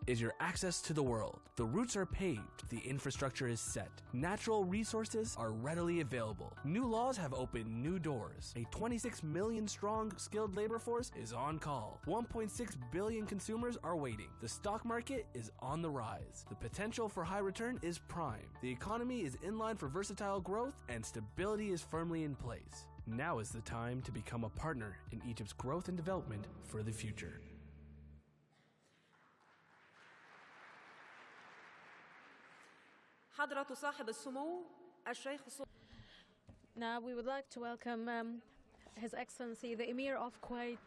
is your access to the world. The routes are paved, the infrastructure is set, natural resources are readily available. New laws have opened new doors. A 26 million strong skilled labor force is on call. 1.6 billion consumers are waiting. The stock market is on the rise. The potential for high return is prime. The economy is in line for versatile growth, and stability is firmly in place. Now is the time to become a partner in Egypt's growth and development for the future. Now we would like to welcome His Excellency the Emir of Kuwait.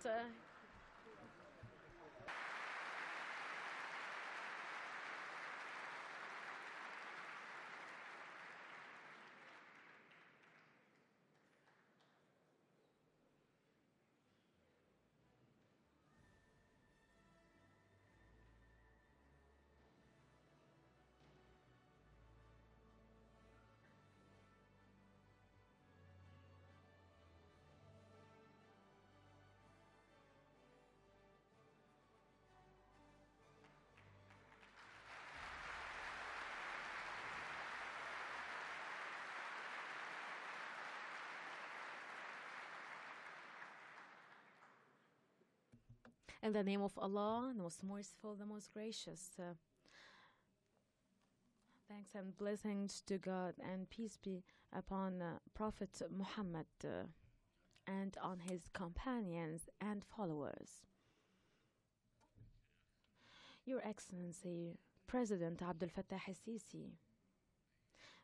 In the name of Allah, the most merciful, the most gracious. Thanks and blessings to God, and peace be upon Prophet Muhammad and on his companions and followers. Your Excellency, President Abdel Fattah al-Sisi,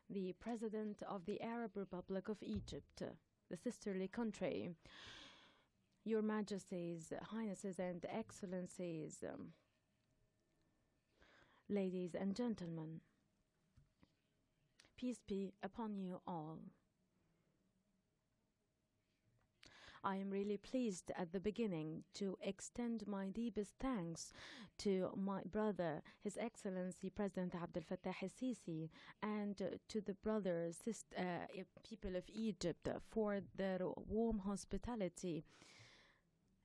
the President of the Arab Republic of Egypt, the sisterly country, Your Majesties, Highnesses and Excellencies, ladies and gentlemen, peace be upon you all. I am really pleased at the beginning to extend my deepest thanks to my brother, His Excellency President Abdel Fattah al-Sisi, and to the brothers, people of Egypt for their warm hospitality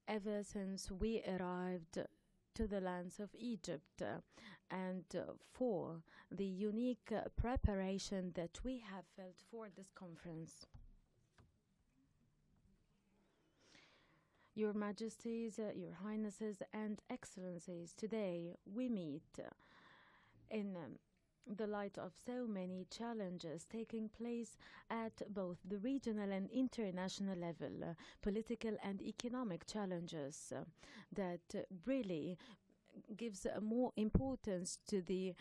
ever since we arrived to the lands of Egypt, and for the unique preparation that we have felt for this conference. Your Majesties, Your Highnesses and Excellencies, today we meet in the light of so many challenges taking place at both the regional and international level, political and economic challenges that really gives more importance to the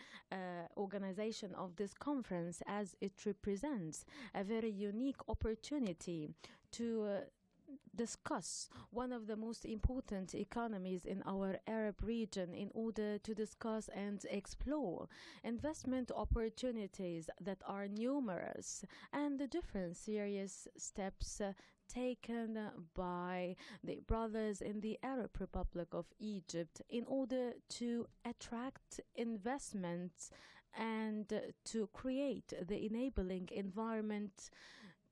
organization of this conference, as it represents a very unique opportunity to discuss one of the most important economies in our Arab region in order to discuss and explore investment opportunities that are numerous and the different serious steps taken by the brothers in the Arab Republic of Egypt in order to attract investments and to create the enabling environment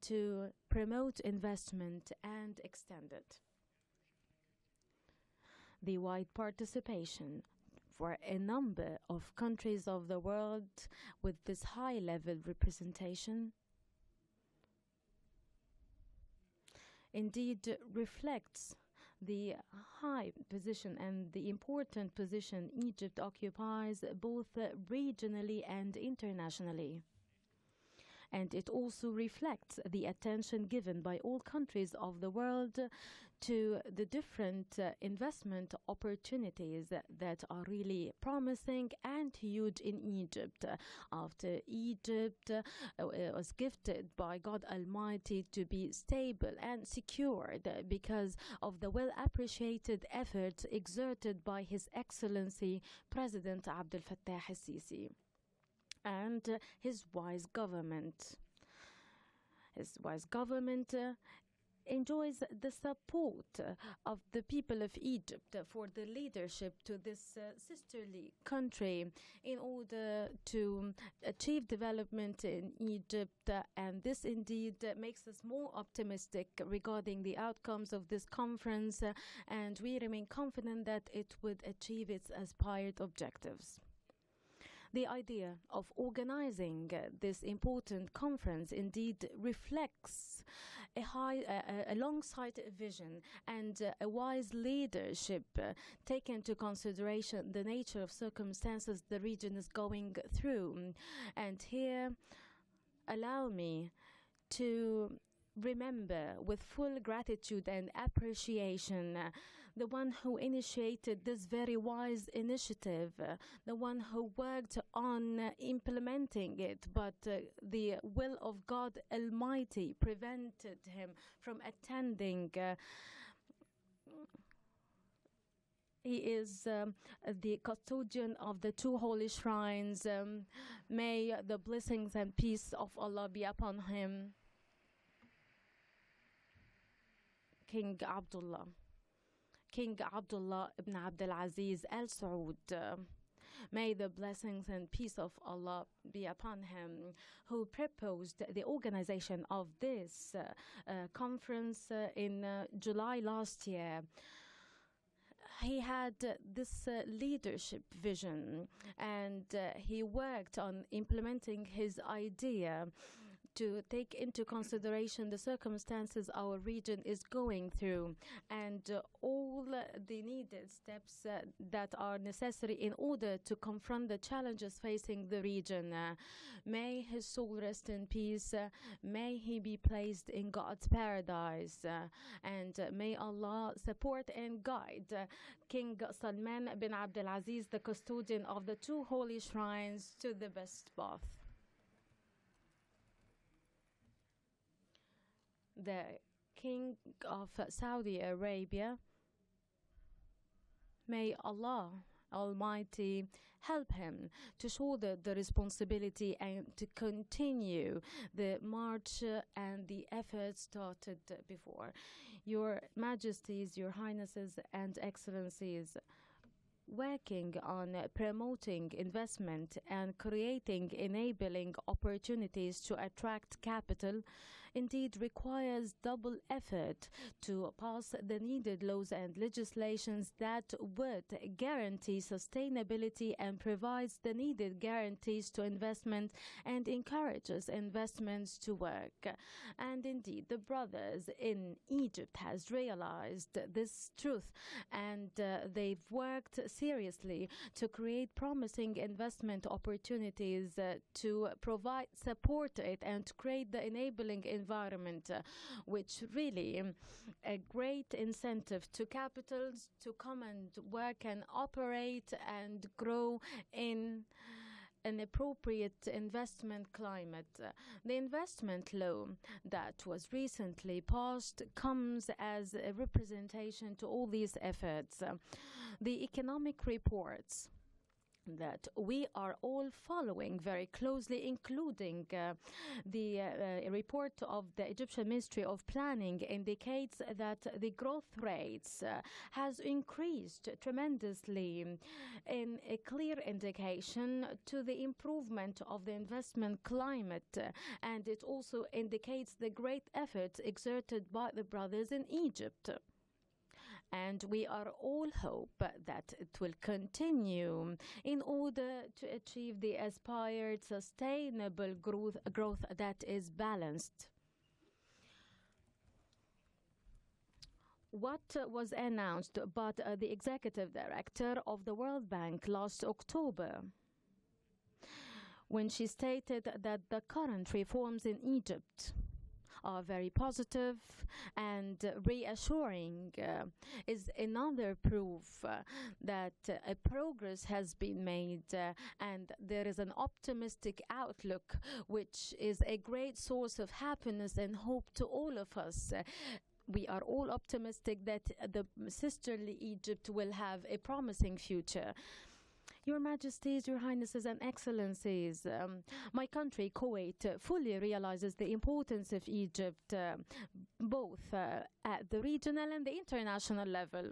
to promote investment and extend it. The wide participation for a number of countries of the world with this high-level representation indeed reflects the high position and the important position Egypt occupies both regionally and internationally. And it also reflects the attention given by all countries of the world to the different investment opportunities that are really promising and huge in Egypt. After Egypt was gifted by God Almighty to be stable and secured because of the well-appreciated efforts exerted by His Excellency President Abdel Fattah al-Sisi and his wise government. His wise government enjoys the support of the people of Egypt for the leadership to this sisterly country in order to achieve development in Egypt, and this indeed makes us more optimistic regarding the outcomes of this conference, and we remain confident that it would achieve its aspired objectives. The idea of organizing this important conference indeed reflects a long-sighted vision and a wise leadership, taking into consideration the nature of circumstances the region is going through. And here, allow me to remember with full gratitude and appreciation the one who initiated this very wise initiative, the one who worked on implementing it, but the will of God Almighty prevented him from attending. He is the custodian of the two holy shrines. May the blessings and peace of Allah be upon him. King Abdullah ibn Abdul Aziz Al Saud. May the blessings and peace of Allah be upon him, who proposed the organization of this conference in July last year. He had this leadership vision, and he worked on implementing his idea to take into consideration the circumstances our region is going through and all the needed steps that are necessary in order to confront the challenges facing the region. May his soul rest in peace. May he be placed in God's paradise. And may Allah support and guide King Salman bin Abdul Aziz, the custodian of the two holy shrines, to the best path. The King of Saudi Arabia, may Allah Almighty help him to shoulder the responsibility and to continue the march and the efforts started before. Your Majesties, Your Highnesses and Excellencies, working on promoting investment and creating enabling opportunities to attract capital indeed requires double effort to pass the needed laws and legislations that would guarantee sustainability and provides the needed guarantees to investment and encourages investments to work. And indeed, the brothers in Egypt has realized this truth, and they've worked seriously to create promising investment opportunities to provide support it and to create the enabling environment, which really a great incentive to capitals to come and work and operate and grow in an appropriate investment climate. The investment law that was recently passed comes as a representation to all these efforts. The economic reports that we are all following very closely, including the report of the Egyptian Ministry of Planning, indicates that the growth rates has increased tremendously, in a clear indication to the improvement of the investment climate, and it also indicates the great efforts exerted by the brothers in Egypt. And we are all hope that it will continue in order to achieve the aspired sustainable growth that is balanced. What was announced by the executive director of the World Bank last October, when she stated that the current reforms in Egypt are very positive and reassuring, is another proof that progress has been made and there is an optimistic outlook, which is a great source of happiness and hope to all of us. We are all optimistic that the sisterly Egypt will have a promising future. Your Majesties, Your Highnesses and Excellencies, my country, Kuwait, fully realizes the importance of Egypt, both at the regional and the international level.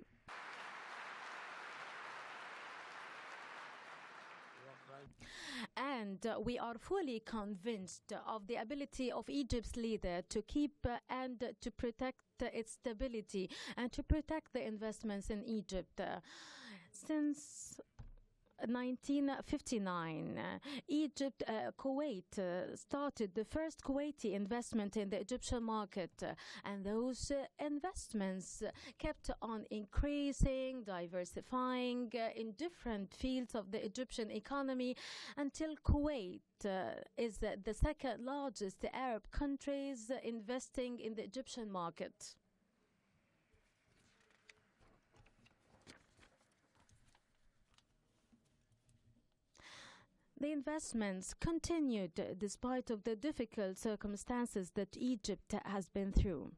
And we are fully convinced of the ability of Egypt's leader to keep and to protect its stability and to protect the investments in Egypt. Since 1959, Kuwait started the first Kuwaiti investment in the Egyptian market, and those investments kept on increasing, diversifying in different fields of the Egyptian economy until Kuwait is the second largest Arab countries investing in the Egyptian market. The investments continued despite of the difficult circumstances that Egypt has been through.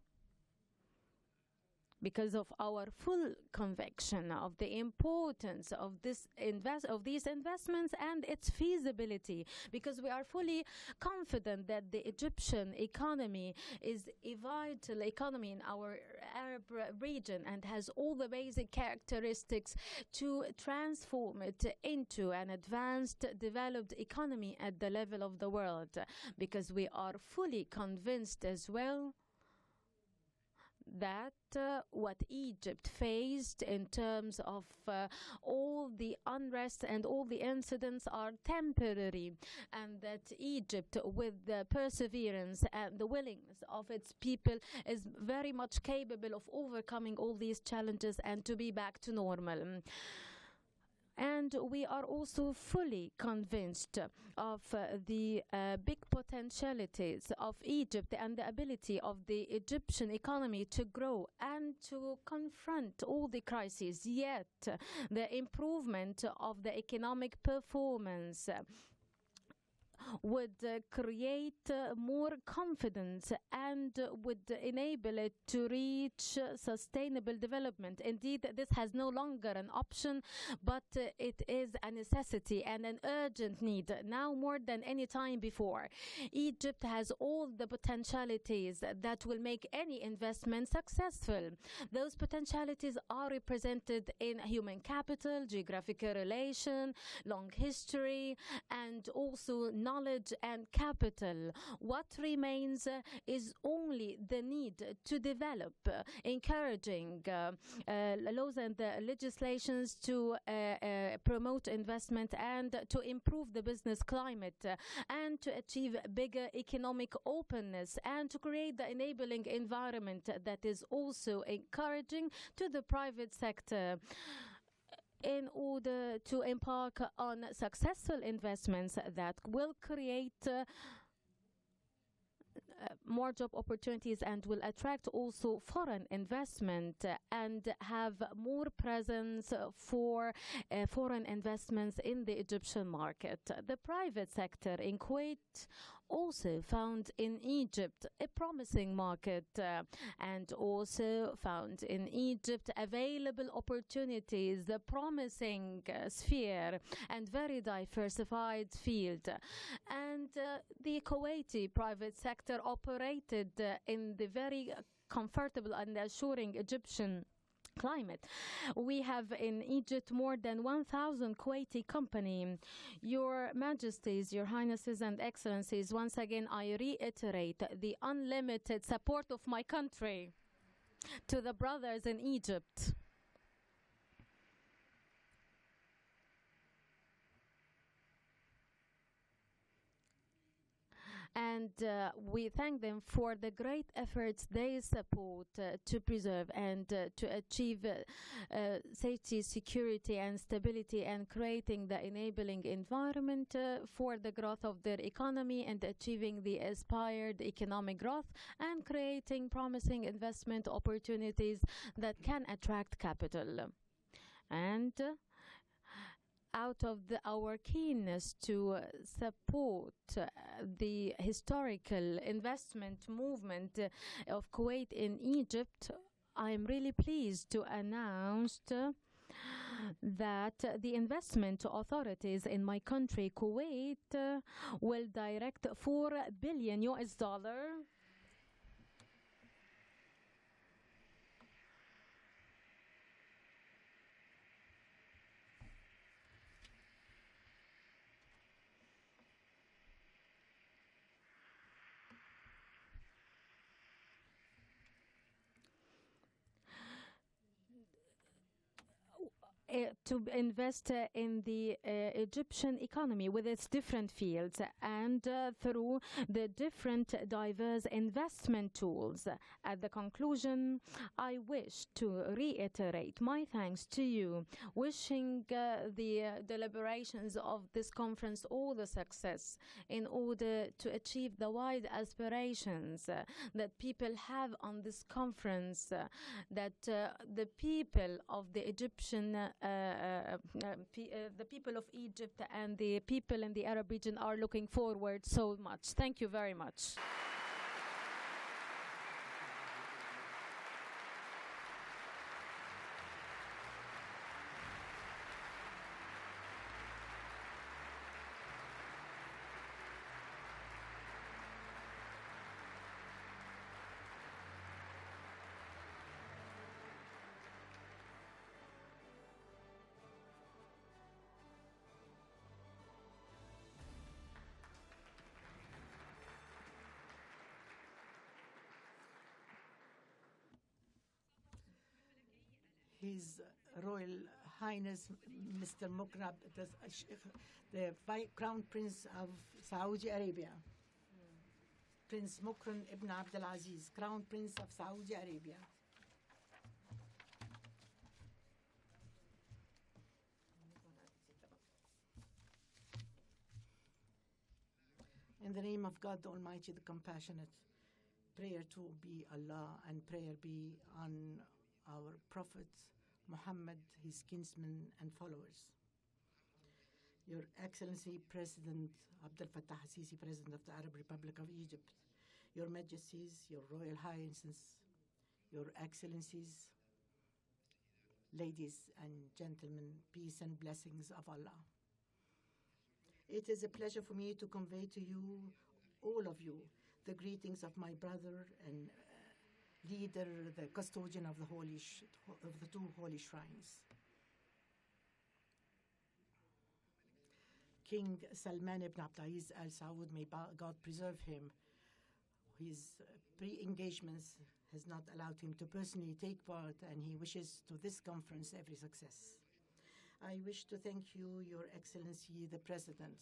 Because of our full conviction of the importance of these investments and its feasibility, because we are fully confident that the Egyptian economy is a vital economy in our Arab region and has all the basic characteristics to transform it into an advanced, developed economy at the level of the world, because we are fully convinced as well that what Egypt faced in terms of all the unrest and all the incidents are temporary, and that Egypt, with the perseverance and the willingness of its people, is very much capable of overcoming all these challenges and to be back to normal. And we are also fully convinced of the big potentialities of Egypt and the ability of the Egyptian economy to grow and to confront all the crises. Yet, the improvement of the economic performance would create more confidence and would enable it to reach sustainable development. Indeed, this has no longer an option, but it is a necessity and an urgent need, now more than any time before. Egypt has all the potentialities that will make any investment successful. Those potentialities are represented in human capital, geographical relation, long history, and also knowledge and capital. What remains is only the need to develop, encouraging laws and legislations to promote investment and to improve the business climate and to achieve bigger economic openness and to create the enabling environment that is also encouraging to the private sector, in order to embark on successful investments that will create more job opportunities and will attract also foreign investment and have more presence for foreign investments in the Egyptian market. The private sector in Kuwait also found in Egypt a promising market and also found in Egypt available opportunities, a promising sphere and very diversified field. And the Kuwaiti private sector operated in the very comfortable and assuring Egyptian climate. We have in Egypt more than 1,000 Kuwaiti companies. Your Majesties, Your Highnesses and Excellencies, once again I reiterate the unlimited support of my country to the brothers in Egypt. And we thank them for the great efforts they support to preserve and to achieve safety, security and stability, and creating the enabling environment for the growth of their economy and achieving the aspired economic growth and creating promising investment opportunities that can attract capital. And out of our keenness to support the historical investment movement of Kuwait in Egypt, I am really pleased to announce that the investment authorities in my country, Kuwait, will direct $4 billion to invest in the Egyptian economy with its different fields and through the different diverse investment tools. At the conclusion, I wish to reiterate my thanks to you, wishing the deliberations of this conference all the success in order to achieve the wide aspirations that people have on this conference, that the people of the Egyptian the people of Egypt and the people in the Arab region are looking forward so much. Thank you very much. His Royal Highness Mr. Mukrab, the Crown Prince of Saudi Arabia. Prince Mukran ibn Abdulaziz, Crown Prince of Saudi Arabia. In the name of God the Almighty, the Compassionate, prayer to be Allah and prayer be on our Prophet Muhammad, his kinsmen and followers. Your Excellency President Abdel Fattah al-Sisi, President of the Arab Republic of Egypt, Your Majesties, Your Royal Highnesses, Your Excellencies, ladies and gentlemen, peace and blessings of Allah. It is a pleasure for me to convey to you, all of you, the greetings of my brother and leader, the custodian of the two holy shrines. King Salman ibn Abdulaziz Al Saud, may God preserve him. His pre-engagements has not allowed him to personally take part, and he wishes to this conference every success. I wish to thank you, Your Excellency, the President,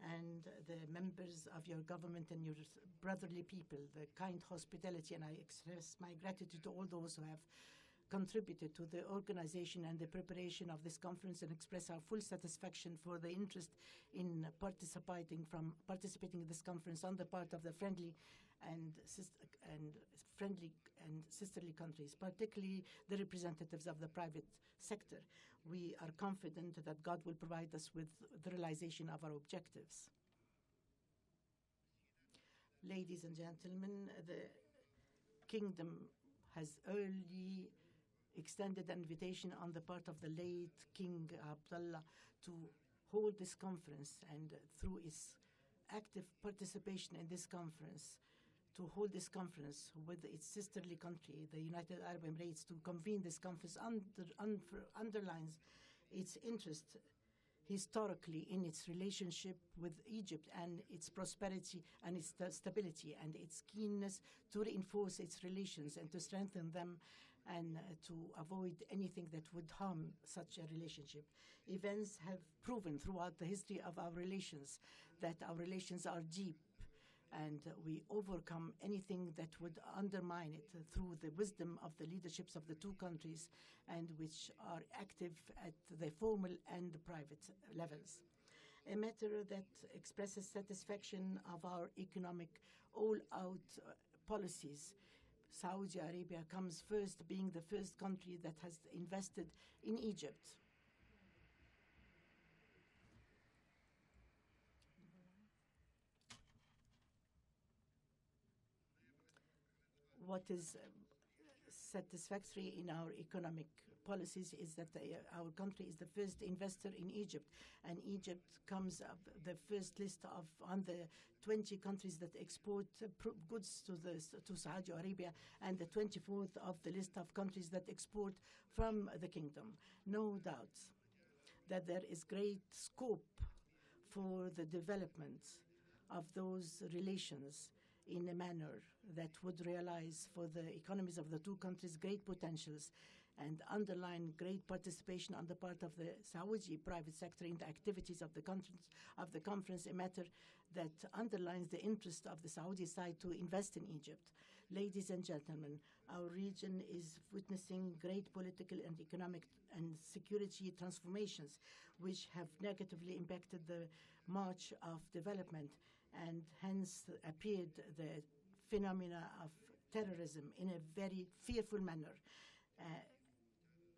and the members of your government and your brotherly people, the kind hospitality, and I express my gratitude to all those who have contributed to the organization and the preparation of this conference, and express our full satisfaction for the interest in participating in this conference on the part of the friendly and sisterly countries, particularly the representatives of the private sector. We are confident that God will provide us with the realization of our objectives. Ladies and gentlemen, the Kingdom has early extended an invitation on the part of the late King Abdullah to hold this conference, and through his active participation in this conference, to hold this conference with its sisterly country, the United Arab Emirates, to convene this conference underlines its interest historically in its relationship with Egypt and its prosperity and its stability, and its keenness to reinforce its relations and to strengthen them and to avoid anything that would harm such a relationship. Events have proven throughout the history of our relations that our relations are deep, and we overcome anything that would undermine it through the wisdom of the leaderships of the two countries, and which are active at the formal and the private levels. A matter that expresses satisfaction of our economic all-out policies. Saudi Arabia comes first, being the first country that has invested in Egypt. What is satisfactory in our economic policies is that our country is the first investor in Egypt, and Egypt comes up the first list of on the 20 countries that export goods to Saudi Arabia, and the 24th of the list of countries that export from the kingdom. No doubt that there is great scope for the development of those relations in a manner that would realize for the economies of the two countries great potentials and underline great participation on the part of the Saudi private sector in the activities of the conference, a matter that underlines the interest of the Saudi side to invest in Egypt. Ladies and gentlemen, our region is witnessing great political and economic and security transformations which have negatively impacted the march of development, and hence appeared the phenomena of terrorism in a very fearful manner.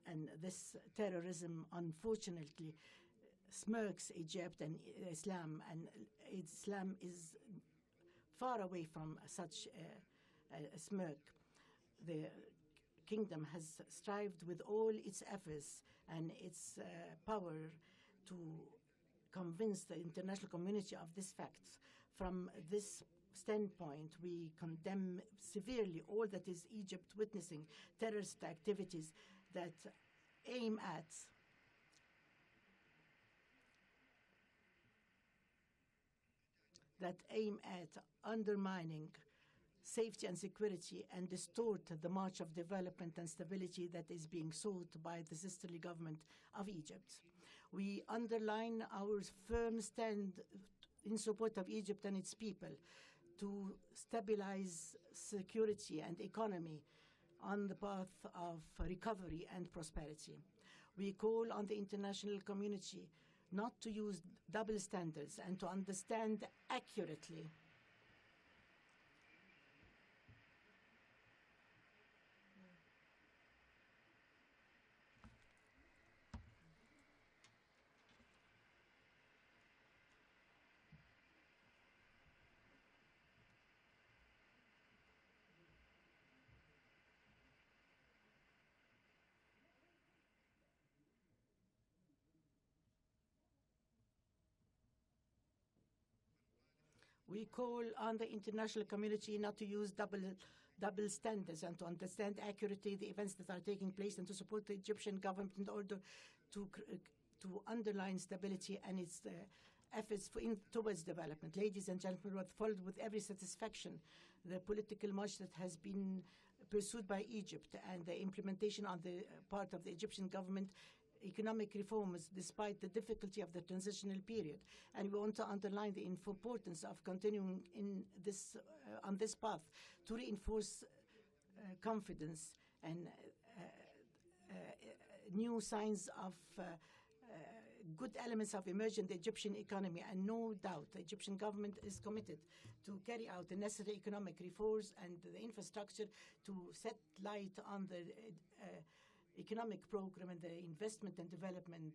And this terrorism, unfortunately, smirks Egypt and Islam, and Islam is far away from such a smirk. The kingdom has strived with all its efforts and its power to convince the international community of these facts. From this standpoint, we condemn severely all that is Egypt witnessing terrorist activities that aim at undermining safety and security and distort the march of development and stability that is being sought by the sisterly government of Egypt. We underline our firm stand in support of Egypt and its people to stabilize security and economy on the path of recovery and prosperity. We call on the international community not to use double standards and to understand accurately We call on the international community not to use double standards and to understand accurately the events that are taking place and to support the Egyptian government in order to underline stability and its efforts towards development. Ladies and gentlemen, we have followed with every satisfaction the political march that has been pursued by Egypt and the implementation on the part of the Egyptian government economic reforms despite the difficulty of the transitional period. And we want to underline the importance of continuing in this on this path to reinforce confidence and new signs of good elements of emerging the Egyptian economy. And no doubt the Egyptian government is committed to carry out the necessary economic reforms and the infrastructure to set light on the economic program and the investment and development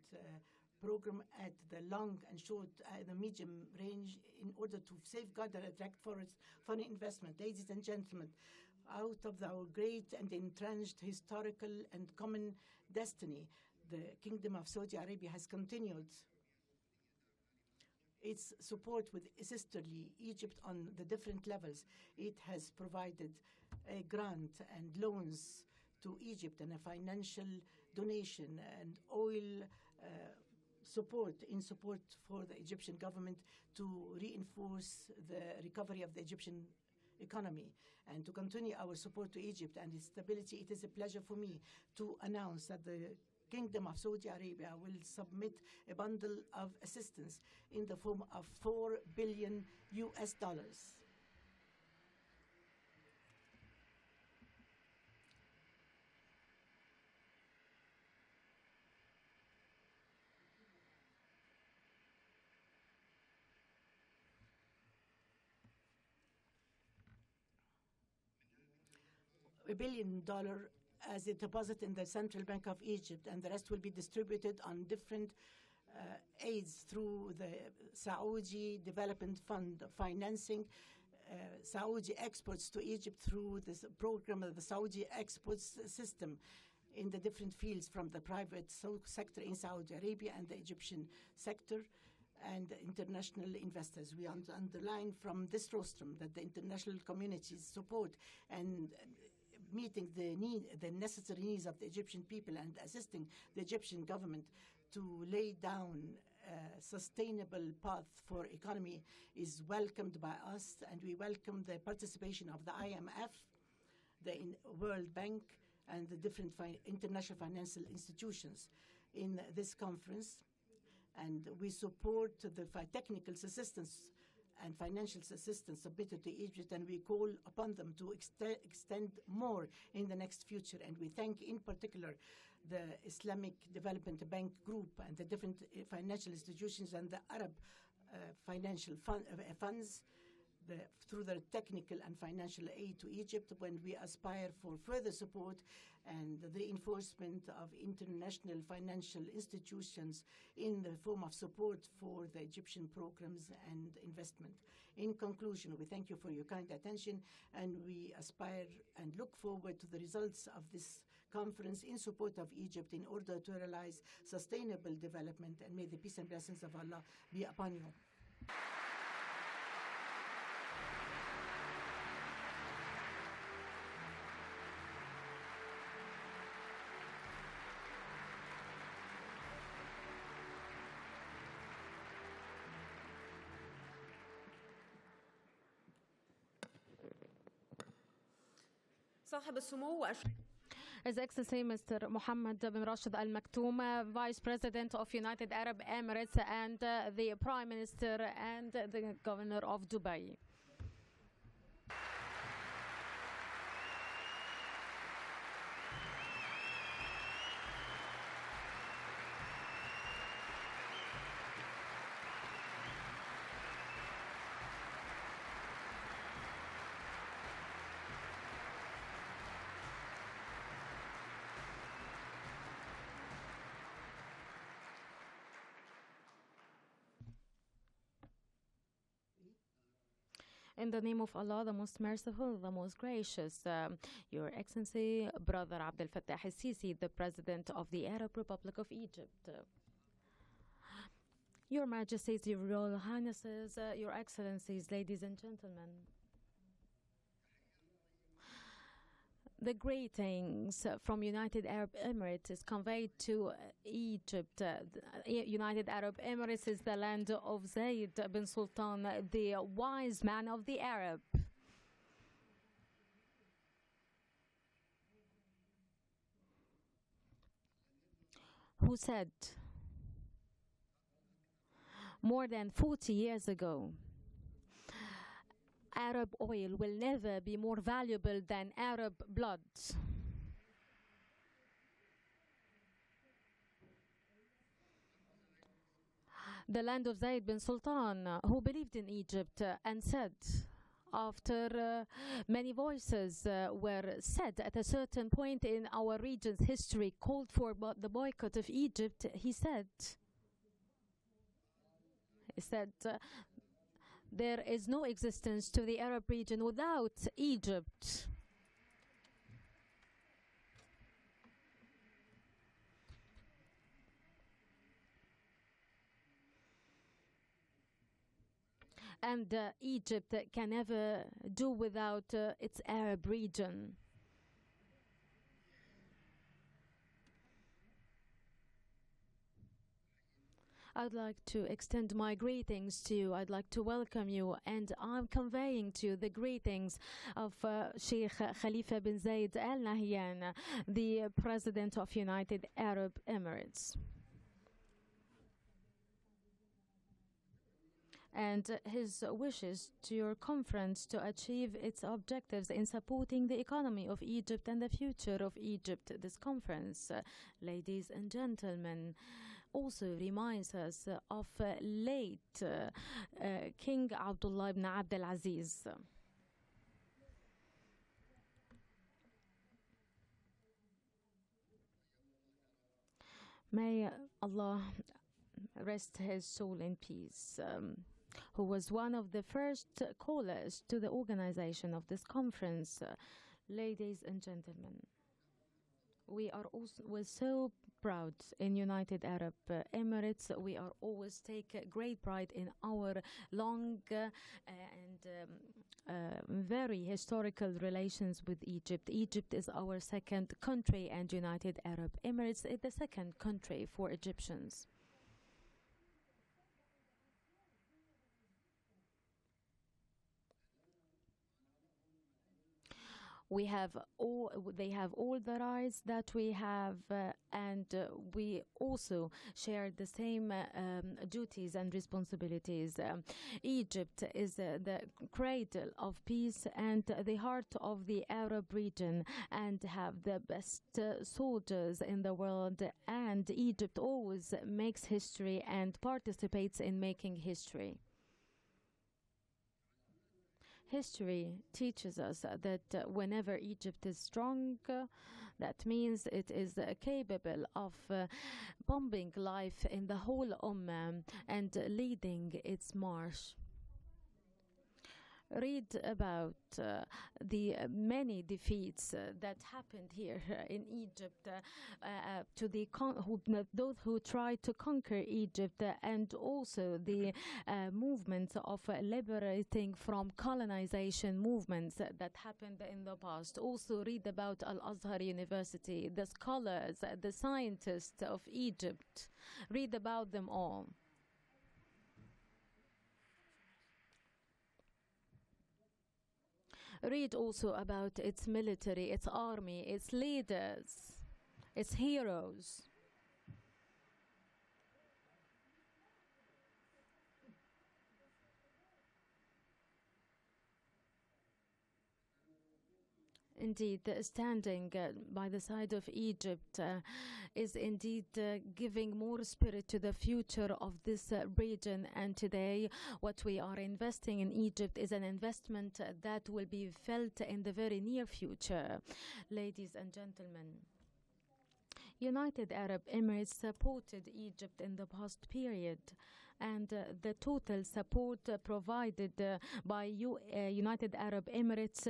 program at the long and short, the medium range in order to safeguard and attract foreign investment. Ladies and gentlemen, out of our great and entrenched historical and common destiny, the Kingdom of Saudi Arabia has continued its support with sisterly Egypt on the different levels. It has provided a grant and loans to Egypt and a financial donation and oil support for the Egyptian government to reinforce the recovery of the Egyptian economy and to continue our support to Egypt and its stability. It is a pleasure for me to announce that the Kingdom of Saudi Arabia will submit a bundle of assistance in the form of $4 billion. $1 billion as a deposit in the Central Bank of Egypt, and the rest will be distributed on different aids through the Saudi Development Fund financing Saudi exports to Egypt through this program of the Saudi exports system, in the different fields, from the private sector in Saudi Arabia and the Egyptian sector and the international investors. We underline from this rostrum that the international community's support and meeting the necessary needs of the Egyptian people and assisting the Egyptian government to lay down a sustainable path for economy is welcomed by us, and we welcome the participation of the IMF, the World Bank, and the different international financial institutions in this conference. And we support the technical assistance and financial assistance submitted to Egypt, and we call upon them to extend more in the next future. And we thank in particular the Islamic Development Bank Group and the different financial institutions and the Arab financial funds through their technical and financial aid to Egypt, when we aspire for further support and the reinforcement of international financial institutions in the form of support for the Egyptian programs and investment. In conclusion, we thank you for your kind attention, and we aspire and look forward to the results of this conference in support of Egypt in order to realize sustainable development, and may the peace and blessings of Allah be upon you. صاحب السمو His Excellency Mr. Mohammed bin Rashid Al Maktoum, Vice President of United Arab Emirates and the Prime Minister and the Governor of Dubai. In the name of Allah, the most merciful, the most gracious, Your Excellency, Brother Abdel Fattah al-Sisi, the President of the Arab Republic of Egypt. Your Majesties, Your Royal Highnesses, Your Excellencies, ladies and gentlemen. The greetings from United Arab Emirates is conveyed to Egypt. United Arab Emirates is the land of Zayed bin Sultan, the wise man of the Arab. Who said more than 40 years ago, Arab oil will never be more valuable than Arab blood. The land of Zayed bin Sultan, who believed in Egypt and said, after many voices were said at a certain point in our region's history, called for the boycott of Egypt, he said, there is no existence to the Arab region without Egypt. And Egypt can never do without its Arab region. I'd like to extend my greetings to you. I'd like to welcome you, and I'm conveying to you the greetings of Sheikh Khalifa bin Zayed Al Nahyan, the President of United Arab Emirates. And his wishes to your conference to achieve its objectives in supporting the economy of Egypt and the future of Egypt. This conference, ladies and gentlemen, also reminds us of late King Abdullah ibn Abdul Aziz. May Allah rest his soul in peace, who was one of the first callers to the organization of this conference. Ladies and gentlemen, we're so proud in United Arab Emirates. We are always take great pride in our long very historical relations with Egypt. Egypt is our second country, and United Arab Emirates is the second country for Egyptians. They have all the rights that we have, and we also share the same duties and responsibilities. Egypt is the cradle of peace and the heart of the Arab region, and have the best soldiers in the world. And Egypt always makes history and participates in making history. History teaches us that whenever Egypt is strong, that means it is capable of bombing life in the whole Ummah and leading its march. Read about the many defeats that happened here in Egypt to those who tried to conquer Egypt, and also the movements of liberating from colonization movements that happened in the past. Also read about Al-Azhar University, the scholars, the scientists of Egypt. Read about them all. Read also about its military, its army, its leaders, its heroes. Indeed, standing by the side of Egypt is indeed giving more spirit to the future of this region. And today, what we are investing in Egypt is an investment that will be felt in the very near future. Ladies and gentlemen, United Arab Emirates supported Egypt in the past period, and the total support provided by United Arab Emirates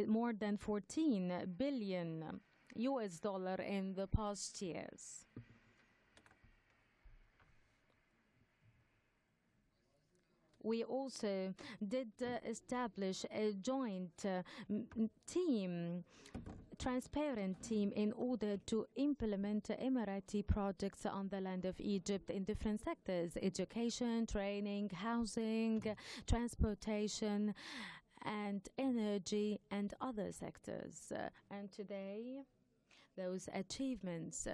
more than 14 billion US dollar in the past years. We also did establish a joint team, transparent team, in order to implement Emirati projects on the land of Egypt in different sectors: education, training, housing, transportation, and energy, and other sectors. And today, those achievements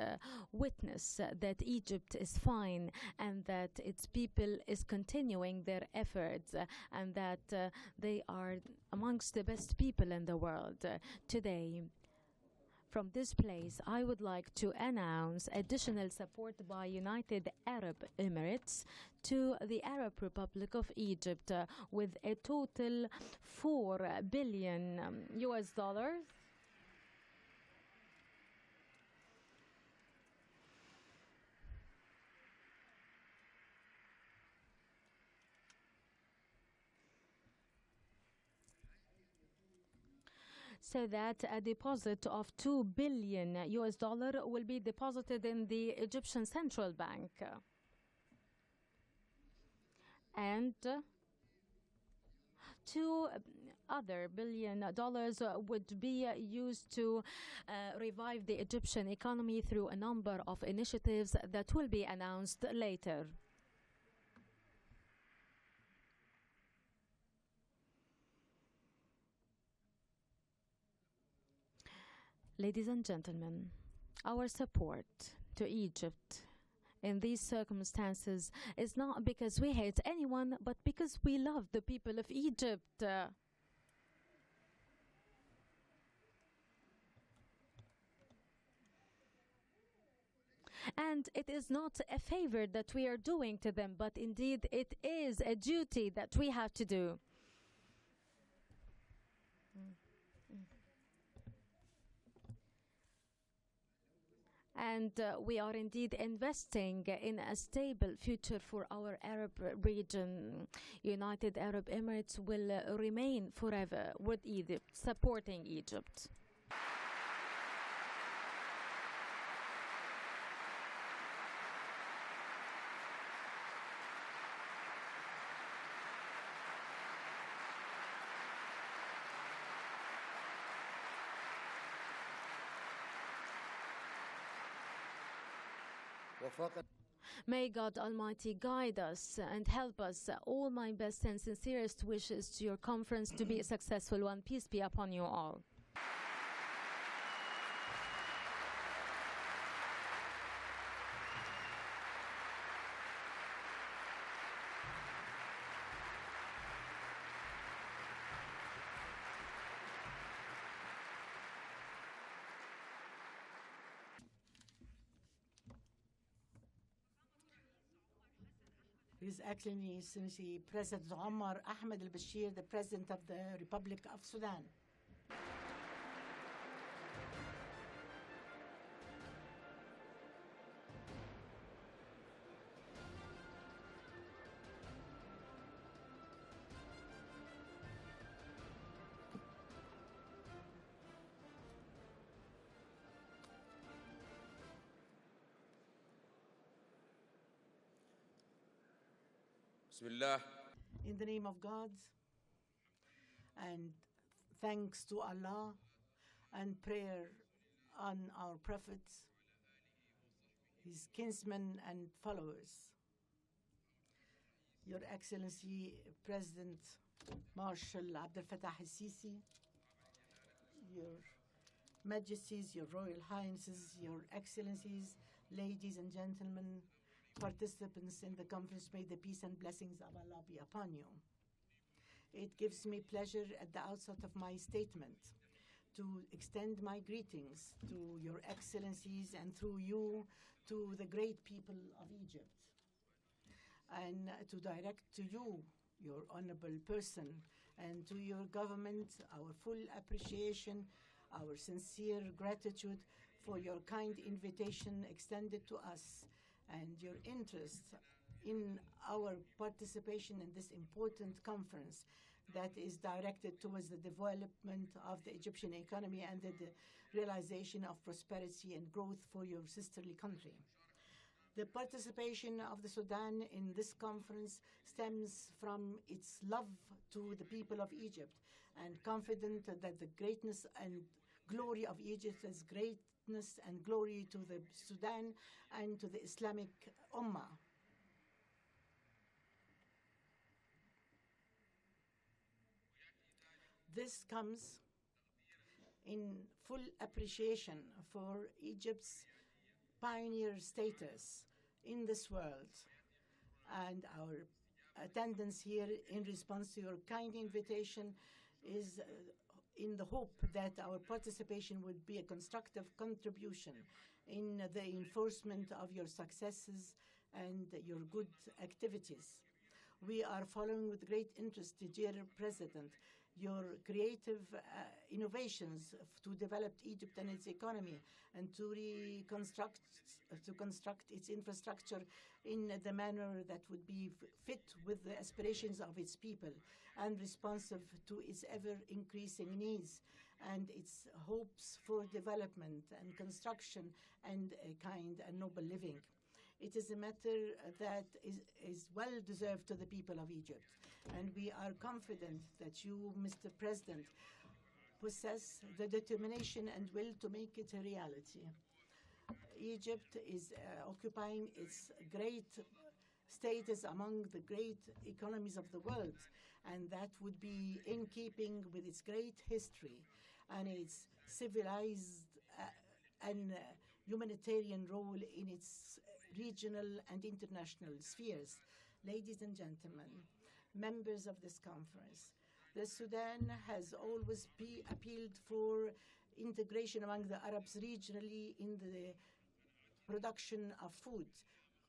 witness that Egypt is fine, and that its people is continuing their efforts, and that they are amongst the best people in the world. Today, from this place, I would like to announce additional support by United Arab Emirates to the Arab Republic of Egypt with a total 4 billion US dollars. So that a deposit of 2 billion US dollar will be deposited in the Egyptian Central Bank. And $2 billion would be used to revive the Egyptian economy through a number of initiatives that will be announced later. Ladies and gentlemen, our support to Egypt in these circumstances is not because we hate anyone, but because we love the people of Egypt. And it is not a favor that we are doing to them, but indeed it is a duty that we have to do. And we are indeed investing in a stable future for our Arab region. United Arab Emirates will remain forever with Egypt, supporting Egypt. May God Almighty guide us and help us. All my best and sincerest wishes to your conference to be a successful one. Peace be upon you all. His Excellency President Omar Ahmed al-Bashir, the President of the Republic of Sudan. Bismillah. In the name of God, and thanks to Allah, and prayer on our prophets, his kinsmen and followers. Your Excellency President Marshal Abdel Fattah al-Sisi, Your Majesties, Your Royal Highnesses, Your Excellencies, ladies and gentlemen, participants in the conference, may the peace and blessings of Allah be upon you. It gives me pleasure at the outset of my statement to extend my greetings to Your Excellencies and through you to the great people of Egypt, and to direct to you, your honorable person, and to your government our full appreciation, our sincere gratitude for your kind invitation extended to us and your interest in our participation in this important conference that is directed towards the development of the Egyptian economy and the realization of prosperity and growth for your sisterly country. The participation of the Sudan in this conference stems from its love to the people of Egypt, and confident that the greatness and glory of Egypt is greatness and glory to the Sudan and to the Islamic Ummah. This comes in full appreciation for Egypt's pioneer status in this world, and our attendance here in response to your kind invitation is in the hope that our participation would be a constructive contribution in the enforcement of your successes and your good activities. We are following with great interest, dear President, your creative innovations to develop Egypt and its economy and to construct its infrastructure in the manner that would be fit with the aspirations of its people and responsive to its ever-increasing needs and its hopes for development and construction and a kind and noble living. It is a matter that is well deserved to the people of Egypt, and we are confident that you, Mr. President, possess the determination and will to make it a reality. Egypt is occupying its great status among the great economies of the world, and that would be in keeping with its great history and its civilized and humanitarian role in its regional and international spheres. Ladies and gentlemen, members of this conference, the Sudan has always appealed for integration among the Arabs regionally in the production of food,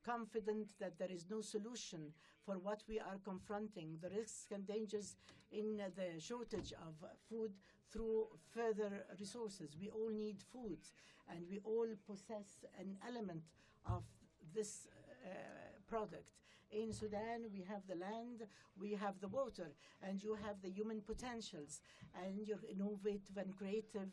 confident that there is no solution for what we are confronting, the risks and dangers in the shortage of food through further resources. We all need food, and we all possess an element of this product. In Sudan, we have the land, we have the water, and you have the human potentials and your innovative and creative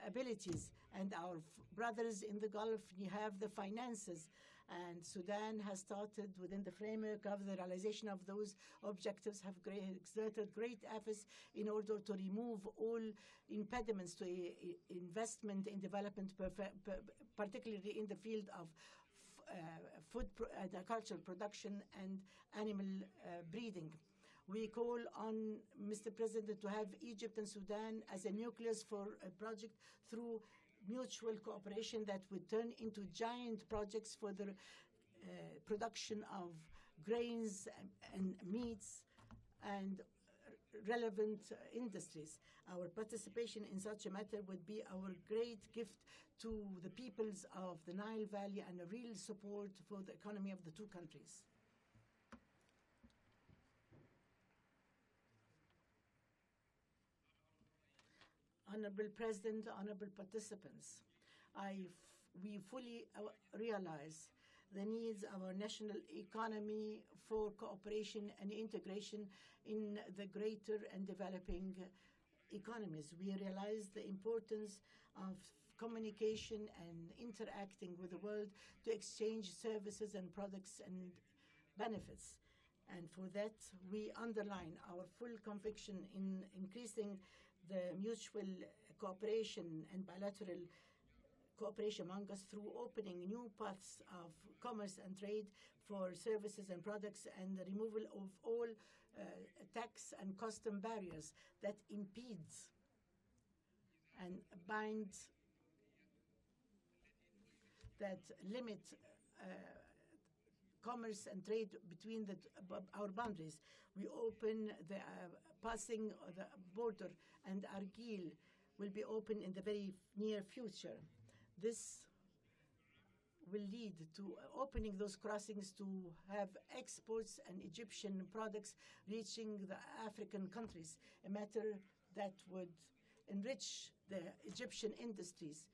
abilities. And our brothers in the Gulf, you have the finances. And Sudan has started within the framework of the realization of those objectives, have exerted great efforts in order to remove all impediments to investment in development, particularly in the field of agricultural production and animal breeding. We call on Mr. President to have Egypt and Sudan as a nucleus for a project through mutual cooperation that would turn into giant projects for the production of grains and meats and relevant industries. Our participation in such a matter would be our great gift to the peoples of the Nile Valley and a real support for the economy of the two countries. Honorable President, honorable participants, we fully realize the needs of our national economy for cooperation and integration in the greater and developing economies. We realize the importance of communication and interacting with the world to exchange services and products and benefits. And for that, we underline our full conviction in increasing the mutual cooperation and bilateral cooperation among us through opening new paths of commerce and trade for services and products and the removal of all tax and custom barriers that impedes and bind, that limit commerce and trade between our boundaries. We open the passing of the border, and Argil will be open in the very near future. This will lead to opening those crossings to have exports and Egyptian products reaching the African countries, a matter that would enrich the Egyptian industries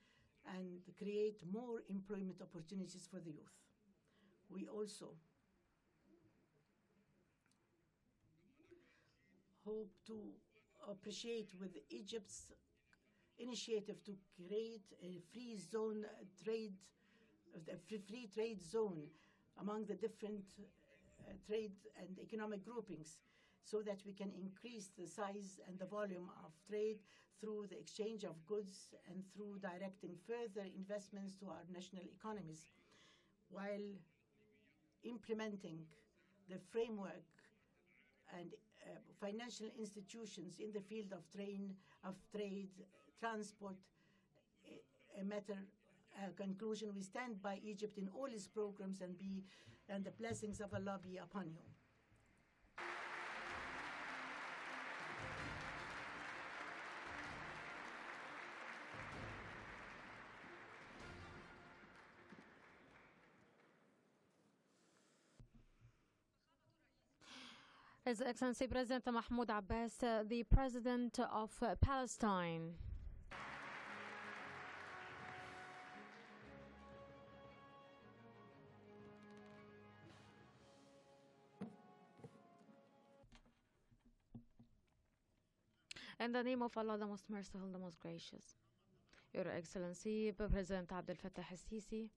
and create more employment opportunities for the youth. We also hope to appreciate with Egypt's initiative to create a free trade zone among the different trade and economic groupings, so that we can increase the size and the volume of trade through the exchange of goods and through directing further investments to our national economies, while implementing the framework and financial institutions in the field of trade, transport, a matter conclusion. We stand by Egypt in all its programs, and the blessings of Allah be upon you. His Excellency President Mahmoud Abbas, the President of Palestine. In the name of Allah, the most merciful, the most gracious. Your Excellency, President Abdel Fattah al-Sisi,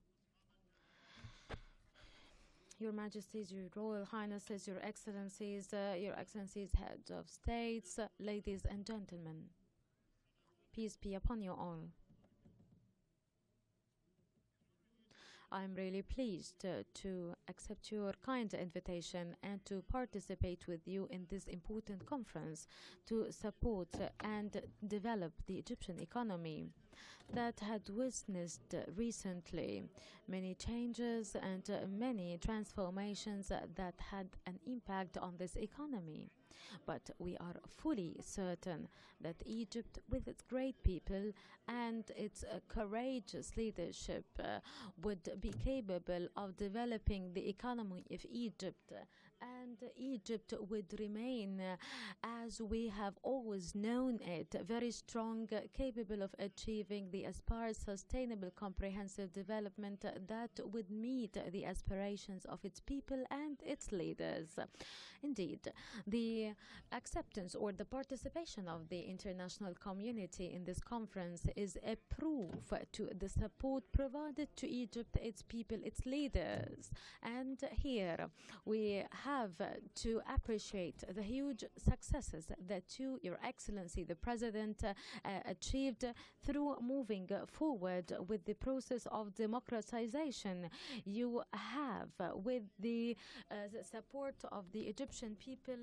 Your Majesties, Your Royal Highnesses, Your Excellencies, Heads of States, ladies and gentlemen, peace be upon you all. I'm really pleased to accept your kind invitation and to participate with you in this important conference to support and develop the Egyptian economy that had witnessed recently many changes and many transformations that had an impact on this economy. But we are fully certain that Egypt, with its great people and its courageous leadership, would be capable of developing the economy of Egypt, and Egypt would remain, as we have always known it, very strong, capable of achieving the aspired sustainable comprehensive development that would meet the aspirations of its people and its leaders. Indeed, the acceptance or the participation of the international community in this conference is a proof to the support provided to Egypt, its people, its leaders. And here we have to appreciate the huge successes that you, Your Excellency, the President, achieved through now moving forward with the process of democratization. You have, with the support of the Egyptian people,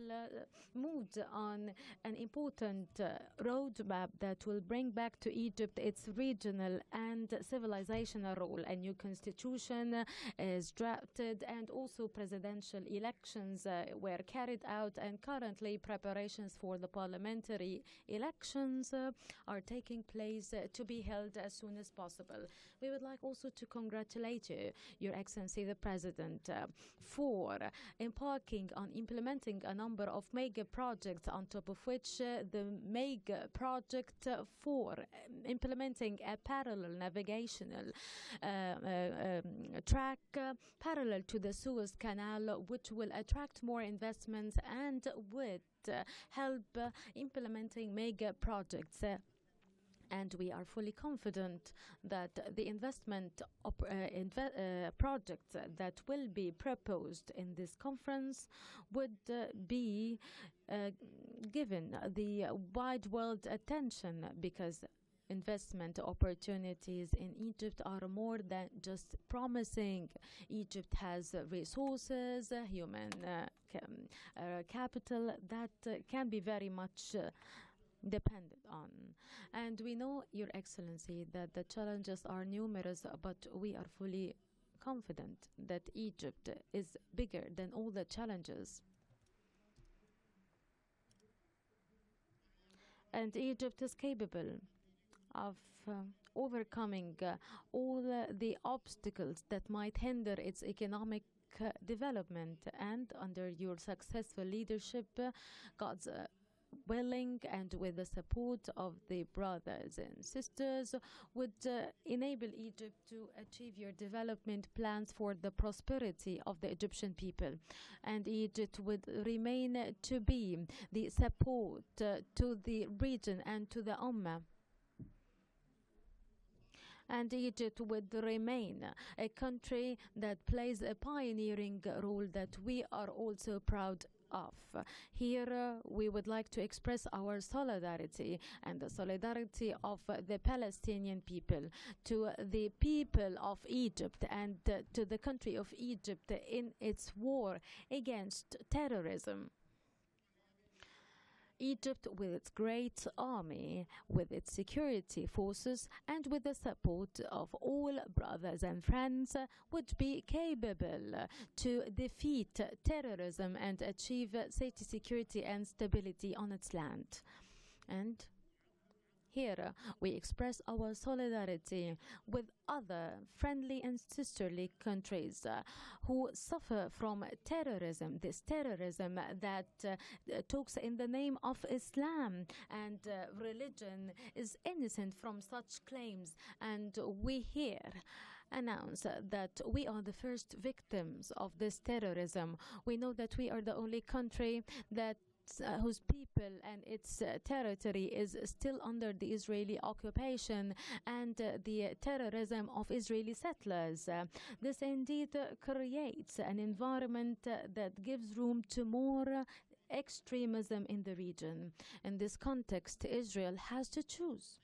moved on an important roadmap that will bring back to Egypt its regional and civilizational role. A new constitution is drafted, and also presidential elections were carried out, and currently preparations for the parliamentary elections are taking place to be held as soon as possible. We would like also to congratulate you, Your Excellency the President, for embarking on implementing a number of mega projects, on top of which the mega project for implementing a parallel navigational track parallel to the Suez Canal, which will attract more investments and would help implementing mega projects. And we are fully confident that the investment projects that will be proposed in this conference would be given the wide world attention, because investment opportunities in Egypt are more than just promising. Egypt has resources, human capital that can be very much depended on. And we know, Your Excellency, that the challenges are numerous, but we are fully confident that Egypt is bigger than all the challenges. And Egypt is capable of overcoming all the obstacles that might hinder its economic development. And under your successful leadership, God's willing, and with the support of the brothers and sisters, would enable Egypt to achieve your development plans for the prosperity of the Egyptian people. And Egypt would remain to be the support to the region and to the Ummah. And Egypt would remain a country that plays a pioneering role that we are also proud of. Here we would like to express our solidarity, and the solidarity of the Palestinian people, to the people of Egypt and to the country of Egypt in its war against terrorism. Egypt, with its great army, with its security forces, and with the support of all brothers and friends, would be capable to defeat terrorism and achieve safety, security, and stability on its land. And here we express our solidarity with other friendly and sisterly countries who suffer from terrorism, this terrorism that talks in the name of Islam, and religion is innocent from such claims. And we here announce that we are the first victims of this terrorism. We know that we are the only country that whose people and its territory is still under the Israeli occupation and the terrorism of Israeli settlers. This indeed creates an environment that gives room to more extremism in the region. In this context, Israel has to choose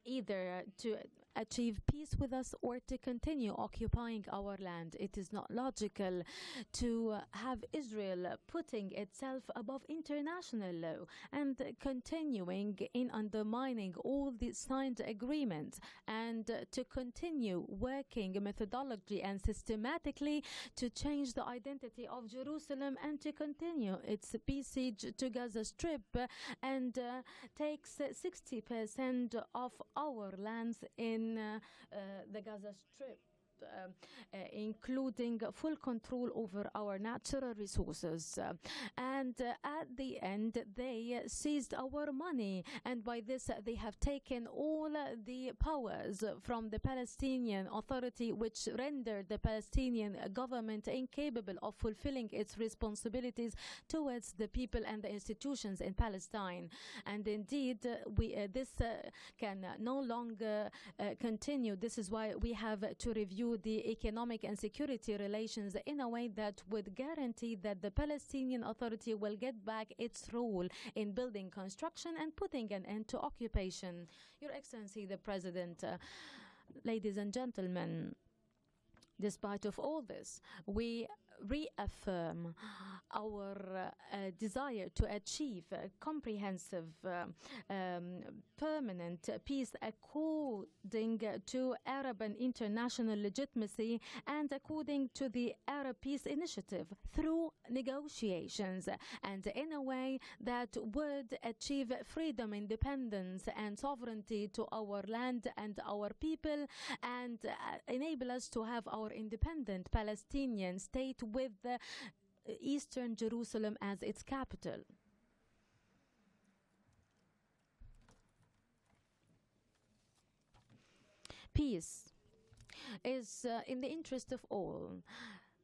either to achieve peace with us or to continue occupying our land. It is not logical to have Israel putting itself above international law and continuing in undermining all the signed agreements, and to continue working methodologically and systematically to change the identity of Jerusalem, and to continue its siege to Gaza Strip, and takes 60% of our lands in the Gaza Strip, including full control over our natural resources. And at the end, they seized our money, and by this they have taken all the powers from the Palestinian Authority, which rendered the Palestinian government incapable of fulfilling its responsibilities towards the people and the institutions in Palestine. And indeed, this can no longer continue. This is why we have to review review the economic and security relations in a way that would guarantee that the Palestinian Authority will get back its role in building construction and putting an end to occupation. Your Excellency, the President, ladies and gentlemen, despite of all this, we reaffirm our desire to achieve a comprehensive permanent peace according to Arab and international legitimacy and according to the Arab Peace Initiative through negotiations and in a way that would achieve freedom, independence and sovereignty to our land and our people and enable us to have our independent Palestinian state with Eastern Jerusalem as its capital. Peace is in the interest of all,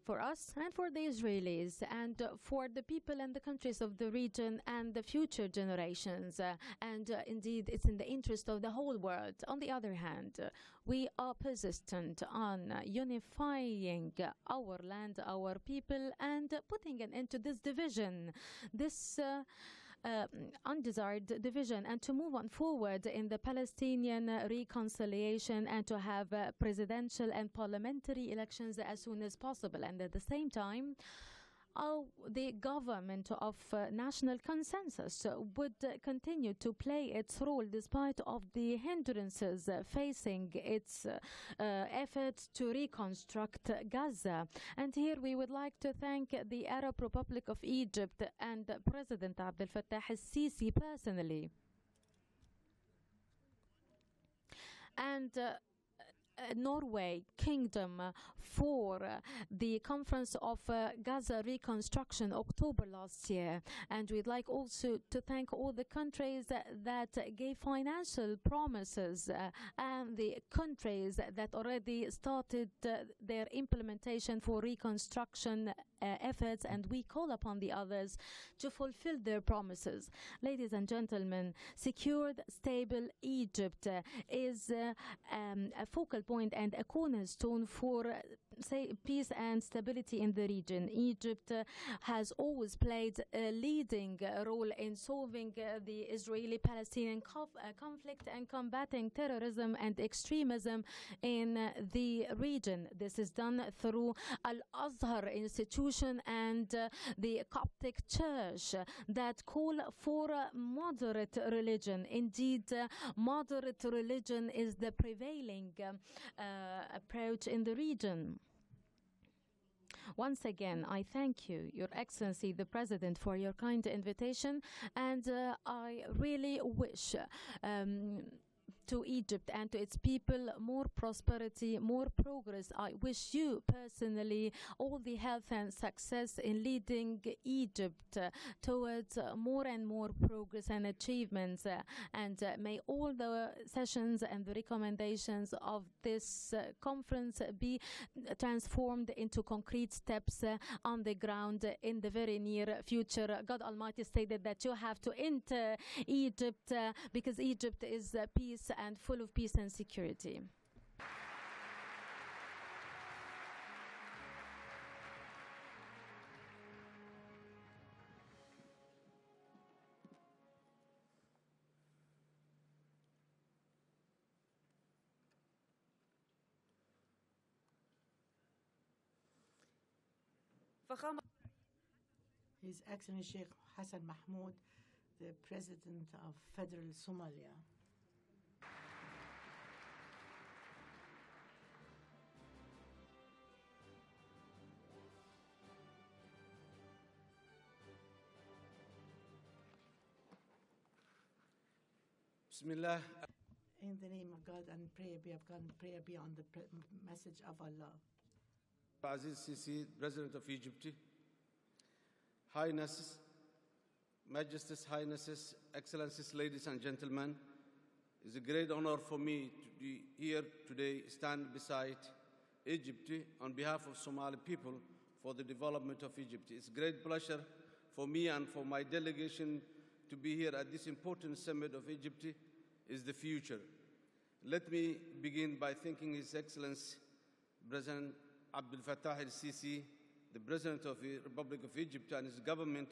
for us and for the Israelis and for the people and the countries of the region and the future generations. Indeed, it's in the interest of the whole world. On the other hand, we are persistent on unifying our land, our people, and putting an end to this division, this undesired division, and to move on forward in the Palestinian reconciliation and to have presidential and parliamentary elections as soon as possible. And at the same time, the government of national consensus would continue to play its role despite of the hindrances facing its efforts to reconstruct Gaza. And here we would like to thank the Arab Republic of Egypt and President Abdel Fattah al-Sisi personally. And Norway Kingdom for the Conference of Gaza Reconstruction October last year. And we'd like also to thank all the countries that gave financial promises and the countries that already started their implementation for reconstruction efforts, and we call upon the others to fulfill their promises. Ladies and gentlemen, secured, stable Egypt is a focal point and a cornerstone for peace and stability in the region. Egypt has always played a leading role in solving the Israeli-Palestinian conflict and combating terrorism and extremism in the region. This is done through Al-Azhar institution and the Coptic Church that call for moderate religion. Indeed, moderate religion is the prevailing approach in the region. Once again, I thank you, Your Excellency, the President, for your kind invitation, and I really wish to Egypt and to its people more prosperity, more progress. I wish you personally all the health and success in leading Egypt towards more and more progress and achievements. And may all the sessions and the recommendations of this conference be transformed into concrete steps on the ground in the very near future. God Almighty stated that you have to enter Egypt because Egypt is peace and full of peace and security. His Excellency Sheikh Hassan Mahmoud, the President of Federal Somalia. Bismillah. In the name of God, and prayer be of God, and prayer be on the message of Allah. Aziz Sisi, President of Egypt, Highnesses, Majesties, Highnesses, Excellencies, ladies and gentlemen, it's a great honor for me to be here today, stand beside Egypt on behalf of Somali people for the development of Egypt. It's a great pleasure for me and for my delegation to be here at this important summit of Egypt is the future. Let me begin by thanking His Excellency, President Abdel Fattah el-Sisi, the President of the Republic of Egypt and his government,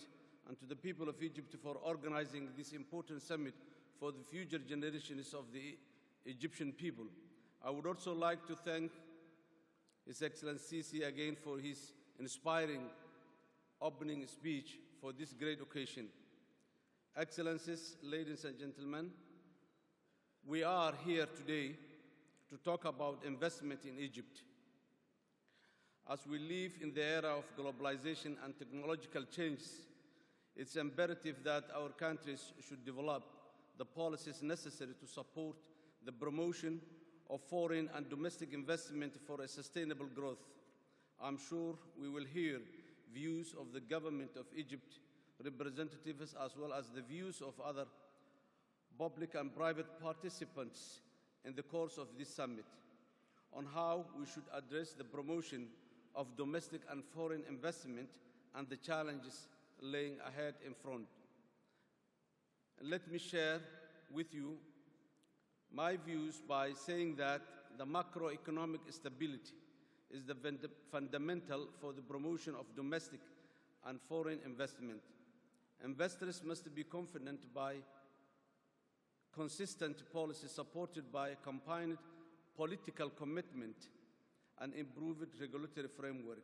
and to the people of Egypt for organizing this important summit for the future generations of the Egyptian people. I would also like to thank His Excellency Sisi again for his inspiring opening speech for this great occasion. Excellencies, ladies and gentlemen, we are here today to talk about investment in Egypt. As we live in the era of globalization and technological changes, it's imperative that our countries should develop the policies necessary to support the promotion of foreign and domestic investment for a sustainable growth. I'm sure we will hear views of the government of Egypt representatives as well as the views of other public and private participants in the course of this summit on how we should address the promotion of domestic and foreign investment and the challenges laying ahead in front. Let me share with you my views by saying that the macroeconomic stability is the fundamental for the promotion of domestic and foreign investment. Investors must be confident by consistent policy supported by a combined political commitment and improved regulatory framework,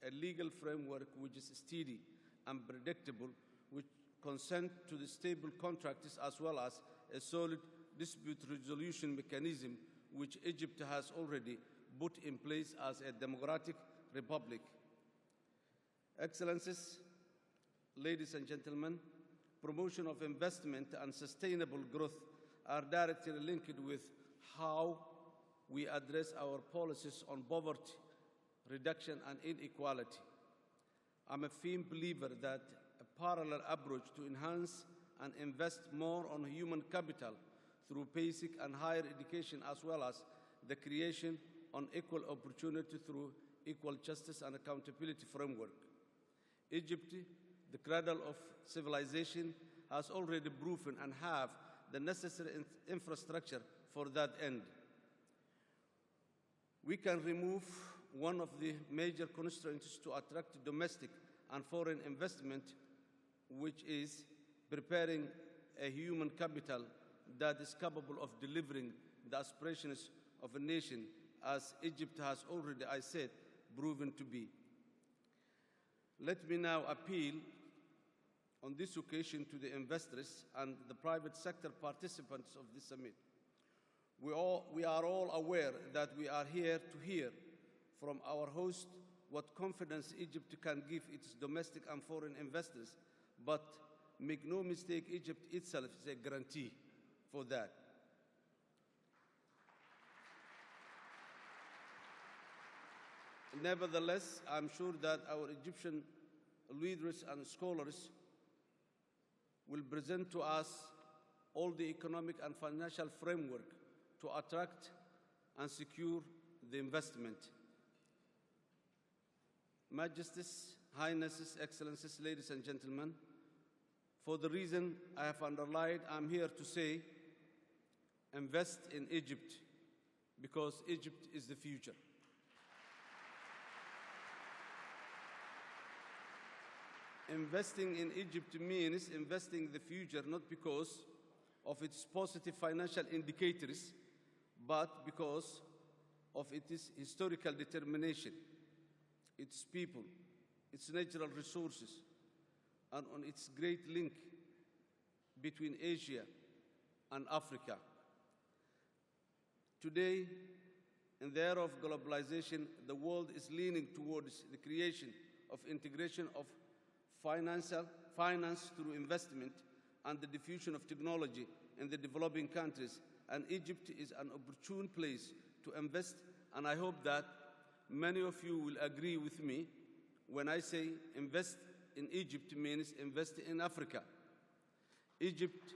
a legal framework which is steady and predictable, which consent to the stable contracts as well as a solid dispute resolution mechanism which Egypt has already put in place as a democratic republic. Excellencies, ladies and gentlemen, promotion of investment and sustainable growth are directly linked with how we address our policies on poverty reduction and inequality. I'm a firm believer that a parallel approach to enhance and invest more on human capital through basic and higher education as well as the creation on equal opportunity through equal justice and accountability framework. Egypt, the cradle of civilization, has already proven and have the necessary infrastructure for that end. We can remove one of the major constraints to attract domestic and foreign investment, which is preparing a human capital that is capable of delivering the aspirations of a nation, as Egypt has already, I said, proven to be. Let me now appeal on this occasion to the investors and the private sector participants of this summit. We are all aware that we are here to hear from our host what confidence Egypt can give its domestic and foreign investors, but make no mistake, Egypt itself is a guarantee for that. Nevertheless, I'm sure that our Egyptian leaders and scholars will present to us all the economic and financial framework to attract and secure the investment. Majesties, Highnesses, Excellencies, ladies and gentlemen, for the reason I have underlined, I'm here to say, invest in Egypt, because Egypt is the future. Investing in Egypt means investing in the future not because of its positive financial indicators, but because of its historical determination, its people, its natural resources, and on its great link between Asia and Africa. Today, in the era of globalization, the world is leaning towards the creation of integration of finance through investment and the diffusion of technology in the developing countries, and Egypt is an opportune place to invest, and I hope that many of you will agree with me when I say invest in Egypt means invest in Africa. Egypt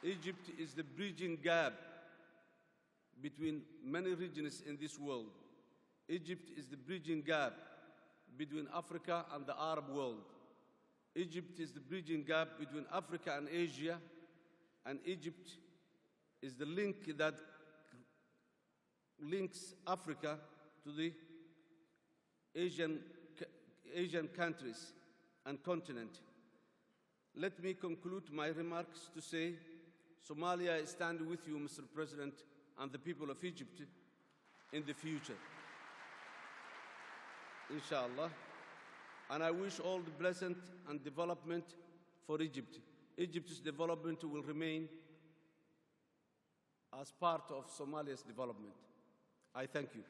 is the bridging gap between many regions in this world. Egypt is the bridging gap between Africa and the Arab world. Egypt is the bridging gap between Africa and Asia, and Egypt is the link that links Africa to the Asian countries and continent. Let me conclude my remarks to say Somalia stands with you, Mr. President, and the people of Egypt in the future, inshallah. And I wish all the blessing and development for Egypt. Egypt's development will remain as part of Somalia's development. I thank you.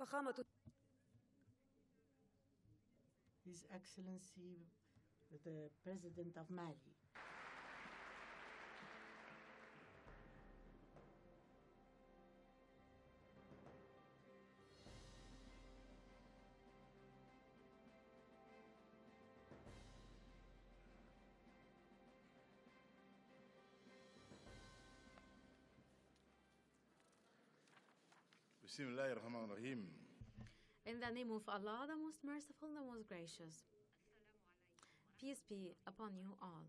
فخامة His Excellency, the President of Mali. Bismillah ar-Rahman ar-Rahim. In the name of Allah, the most merciful, the most gracious. Peace be upon you all.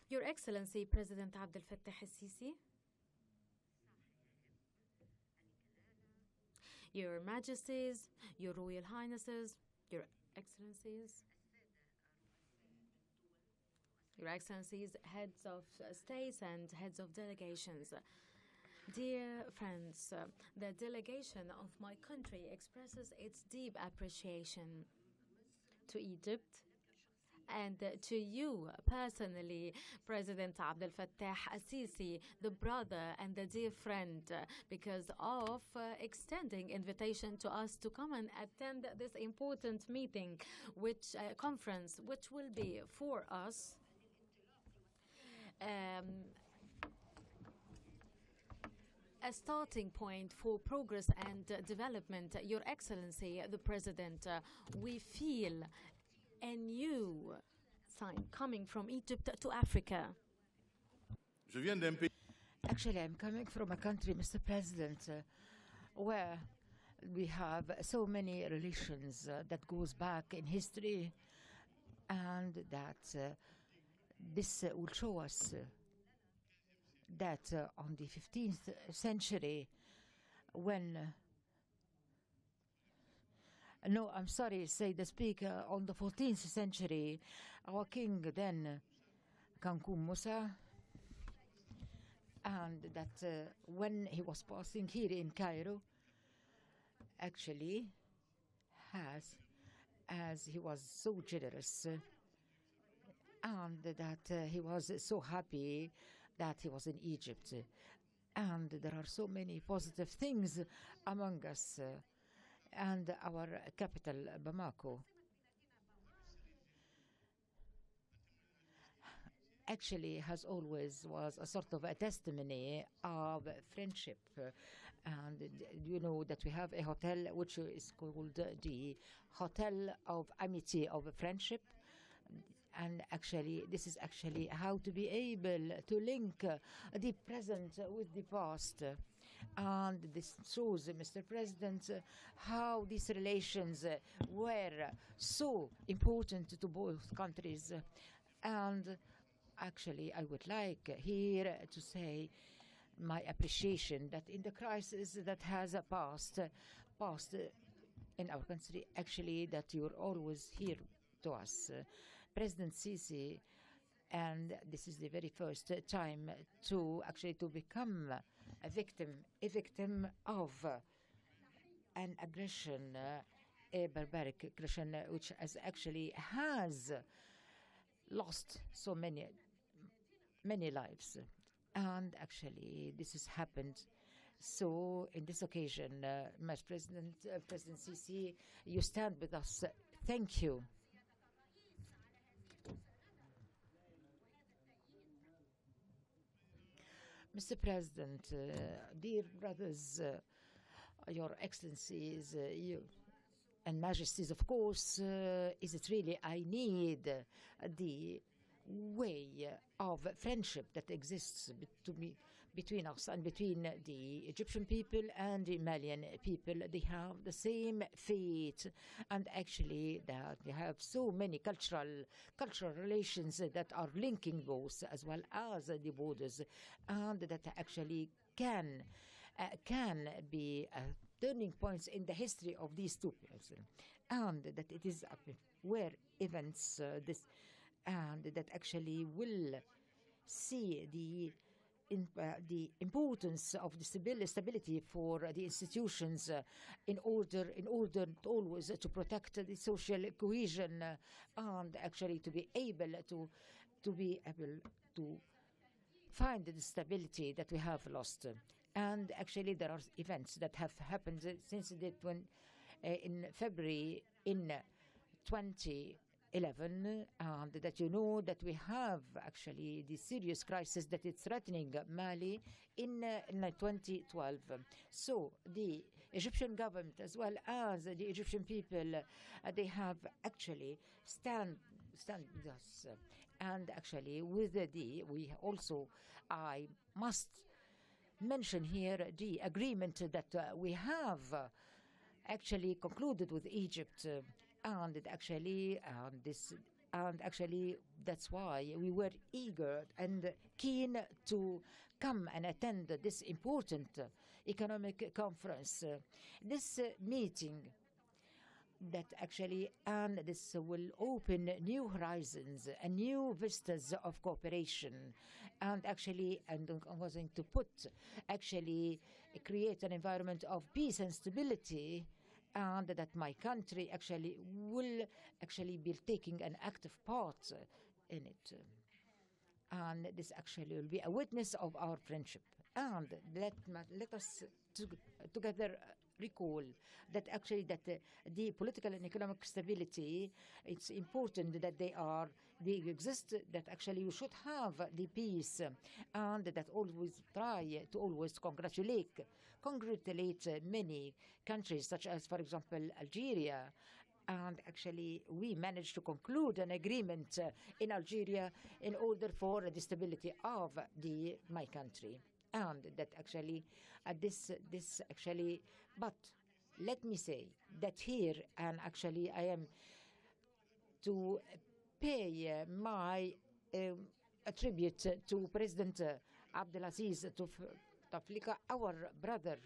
Your Excellency, President Abdel Fattah al-Sisi, Your Majesties, Your Royal Highnesses, Your Excellencies, Your Excellencies, heads of states and heads of delegations. Dear friends, the delegation of my country expresses its deep appreciation to Egypt and to you personally, President Abdel Fattah al-Sisi, the brother and the dear friend, because of extending invitation to us to come and attend this important meeting, conference, which will be for us a starting point for progress and development. Your Excellency, the President, we feel a new sign coming from Egypt to Africa. Actually, I'm coming from a country, Mr. President, where we have so many relations that goes back in history, and that this will show us that on the 15th century, when no, I'm sorry, say the speaker, on the 14th century, our king then, Kankum Musa, and that when he was passing here in Cairo, actually, as he was so generous, and that he was so happy that he was in Egypt. And there are so many positive things among us and our capital, Bamako. Actually has always was a sort of a testimony of friendship. And you know that we have a hotel which is called the Hotel of Amity, of Friendship. And actually, this is actually how to be able to link the present with the past. And this shows, Mr. President, how these relations were so important to both countries. And actually, I would like here to say my appreciation that in the crisis that has passed in our country, actually, that you're always here to us. President Sisi, and this is the very first time to become a victim of an aggression, a barbaric aggression, which has lost so many lives. And actually, this has happened. So, in this occasion, Mr. President, President Sisi, you stand with us. Thank you. Mr. President, dear brothers, Your Excellencies, and Majesties, of course, is it really I need the way of friendship that exists between us and between the Egyptian people and the Malian people. They have the same fate, and actually that they have so many cultural relations that are linking both as well as the borders, and that actually can be turning points in the history of these two peoples, and that it is where events this and that actually will see the importance of the stability for the institutions in order to always to protect the social cohesion and actually to be able to find the stability that we have lost. And actually there are events that have happened since in February in 2011, and that you know that we have actually the serious crisis that is threatening Mali in 2012. So the Egyptian government as well as the Egyptian people, they have actually stand with us. And actually we also, I must mention here the agreement that we have actually concluded with Egypt, and actually that's why we were eager and keen to come and attend this important economic conference. This meeting that actually, and this will open new horizons and new vistas of cooperation, and was going to create an environment of peace and stability, and that my country actually will be taking an active part in it. And this actually will be a witness of our friendship. And let us together recall that actually the political and economic stability, it's important that they exist, that actually we should have the peace, and that always try to always congratulate many countries, such as, for example, Algeria. And actually we managed to conclude an agreement in Algeria in order for the stability of my country. And that actually but let me say that here, and actually I am to pay my tribute to President Abdelaziz Bouteflika, our brother,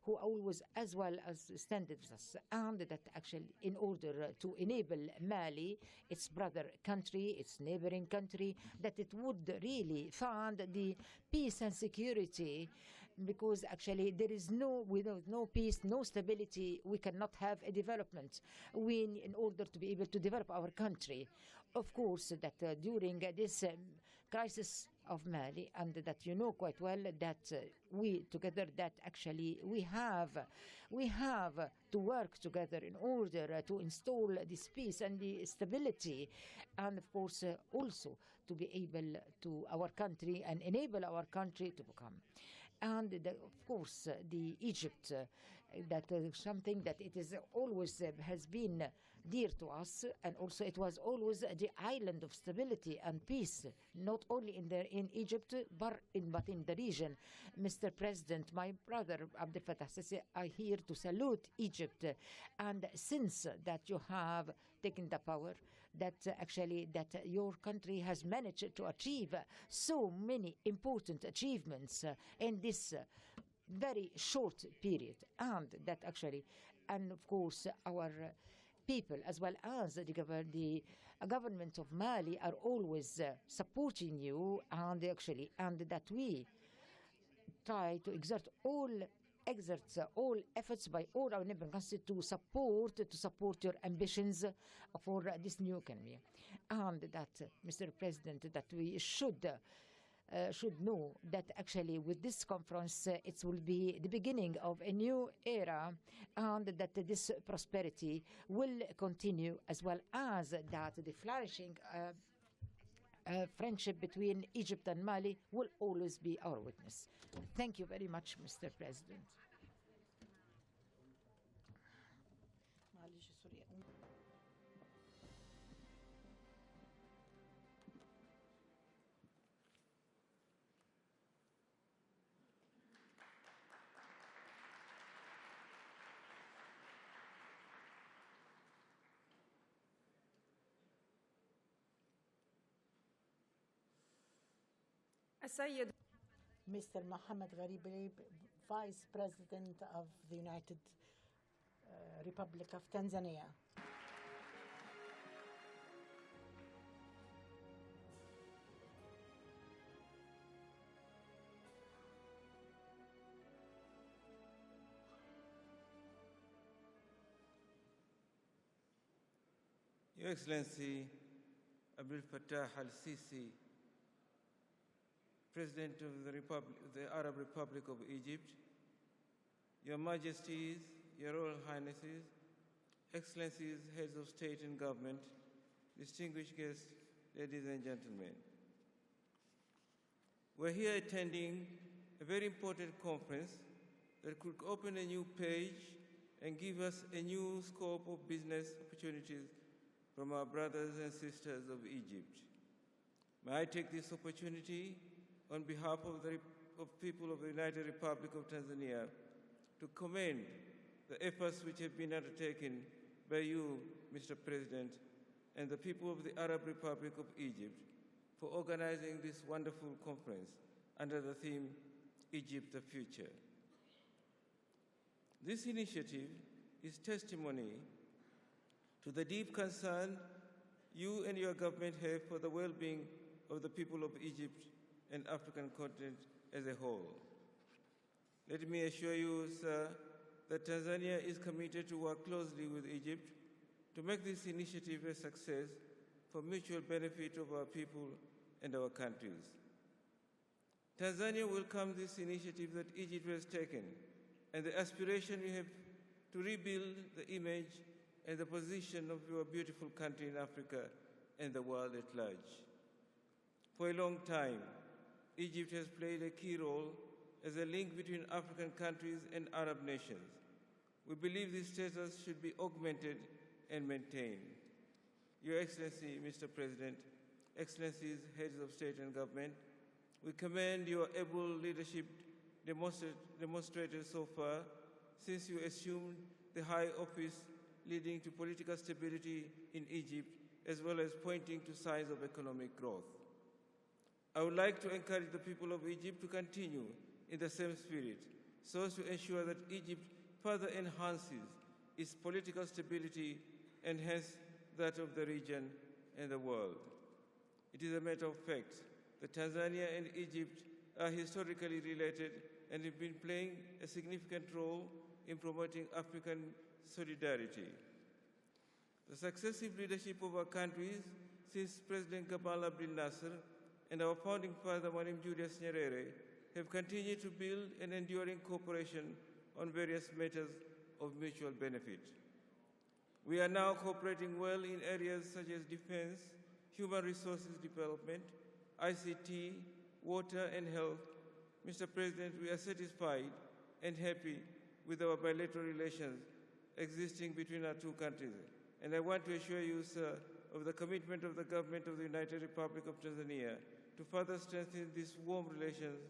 who always as well as stand with us, and that actually in order to enable Mali, its brother country, its neighboring country, that it would really find the peace and security, because actually there is without no peace, no stability, we cannot have a development. In order to be able to develop our country, of course, that during this crisis of Mali, and that you know quite well that we together that actually we have to work together in order to install this peace and the stability, and of course also to be able to our country and enable our country to become. And of course the Egypt, that is something that it is always has been dear to us, and also it was always the island of stability and peace, not only in Egypt but in the region. Mr. President, my brother Abdel Fattah Sisi, I here to salute Egypt, and since that you have taken the power, that actually that your country has managed to achieve so many important achievements in this very short period, and that actually, and of course our people as well as the government of Mali are always supporting you, and that we try to exert all efforts by all our neighboring countries to support your ambitions for this new economy. And that, Mr. President, that we should know that actually with this conference it will be the beginning of a new era, and that this prosperity will continue, as well as that the flourishing friendship between Egypt and Mali will always be our witness. Thank you very much, Mr. President. معلش السيد Mr. Mohammed Gharib, Vice President of the United Republic of Tanzania. Your Excellency Abdel Fattah al-Sisi, President of the Arab Republic of Egypt, Your Majesties, Your Royal Highnesses, Excellencies, Heads of State and Government, distinguished guests, ladies and gentlemen. We're here attending a very important conference that could open a new page and give us a new scope of business opportunities from our brothers and sisters of Egypt. May I take this opportunity on behalf of the people of the United Republic of Tanzania to commend the efforts which have been undertaken by you, Mr. President, and the people of the Arab Republic of Egypt for organizing this wonderful conference under the theme, Egypt the Future. This initiative is testimony to the deep concern you and your government have for the well-being of the people of Egypt and African continent as a whole. Let me assure you, sir, that Tanzania is committed to work closely with Egypt to make this initiative a success for mutual benefit of our people and our countries. Tanzania welcomes this initiative that Egypt has taken and the aspiration we have to rebuild the image and the position of your beautiful country in Africa and the world at large. For a long time, Egypt has played a key role as a link between African countries and Arab nations. We believe this status should be augmented and maintained. Your Excellency, Mr. President, Excellencies, Heads of State and Government, we commend your able leadership demonstrated so far since you assumed the high office, leading to political stability in Egypt, as well as pointing to signs of economic growth. I would like to encourage the people of Egypt to continue in the same spirit, so as to ensure that Egypt further enhances its political stability and hence that of the region and the world. It is a matter of fact that Tanzania and Egypt are historically related and have been playing a significant role in promoting African solidarity. The successive leadership of our countries since President Gamal Abdel Nasser and our founding father, Mwalimu Julius Nyerere, have continued to build an enduring cooperation on various matters of mutual benefit. We are now cooperating well in areas such as defense, human resources development, ICT, water, and health. Mr. President, we are satisfied and happy with our bilateral relations existing between our two countries. And I want to assure you, sir, of the commitment of the government of the United Republic of Tanzania to further strengthen these warm relations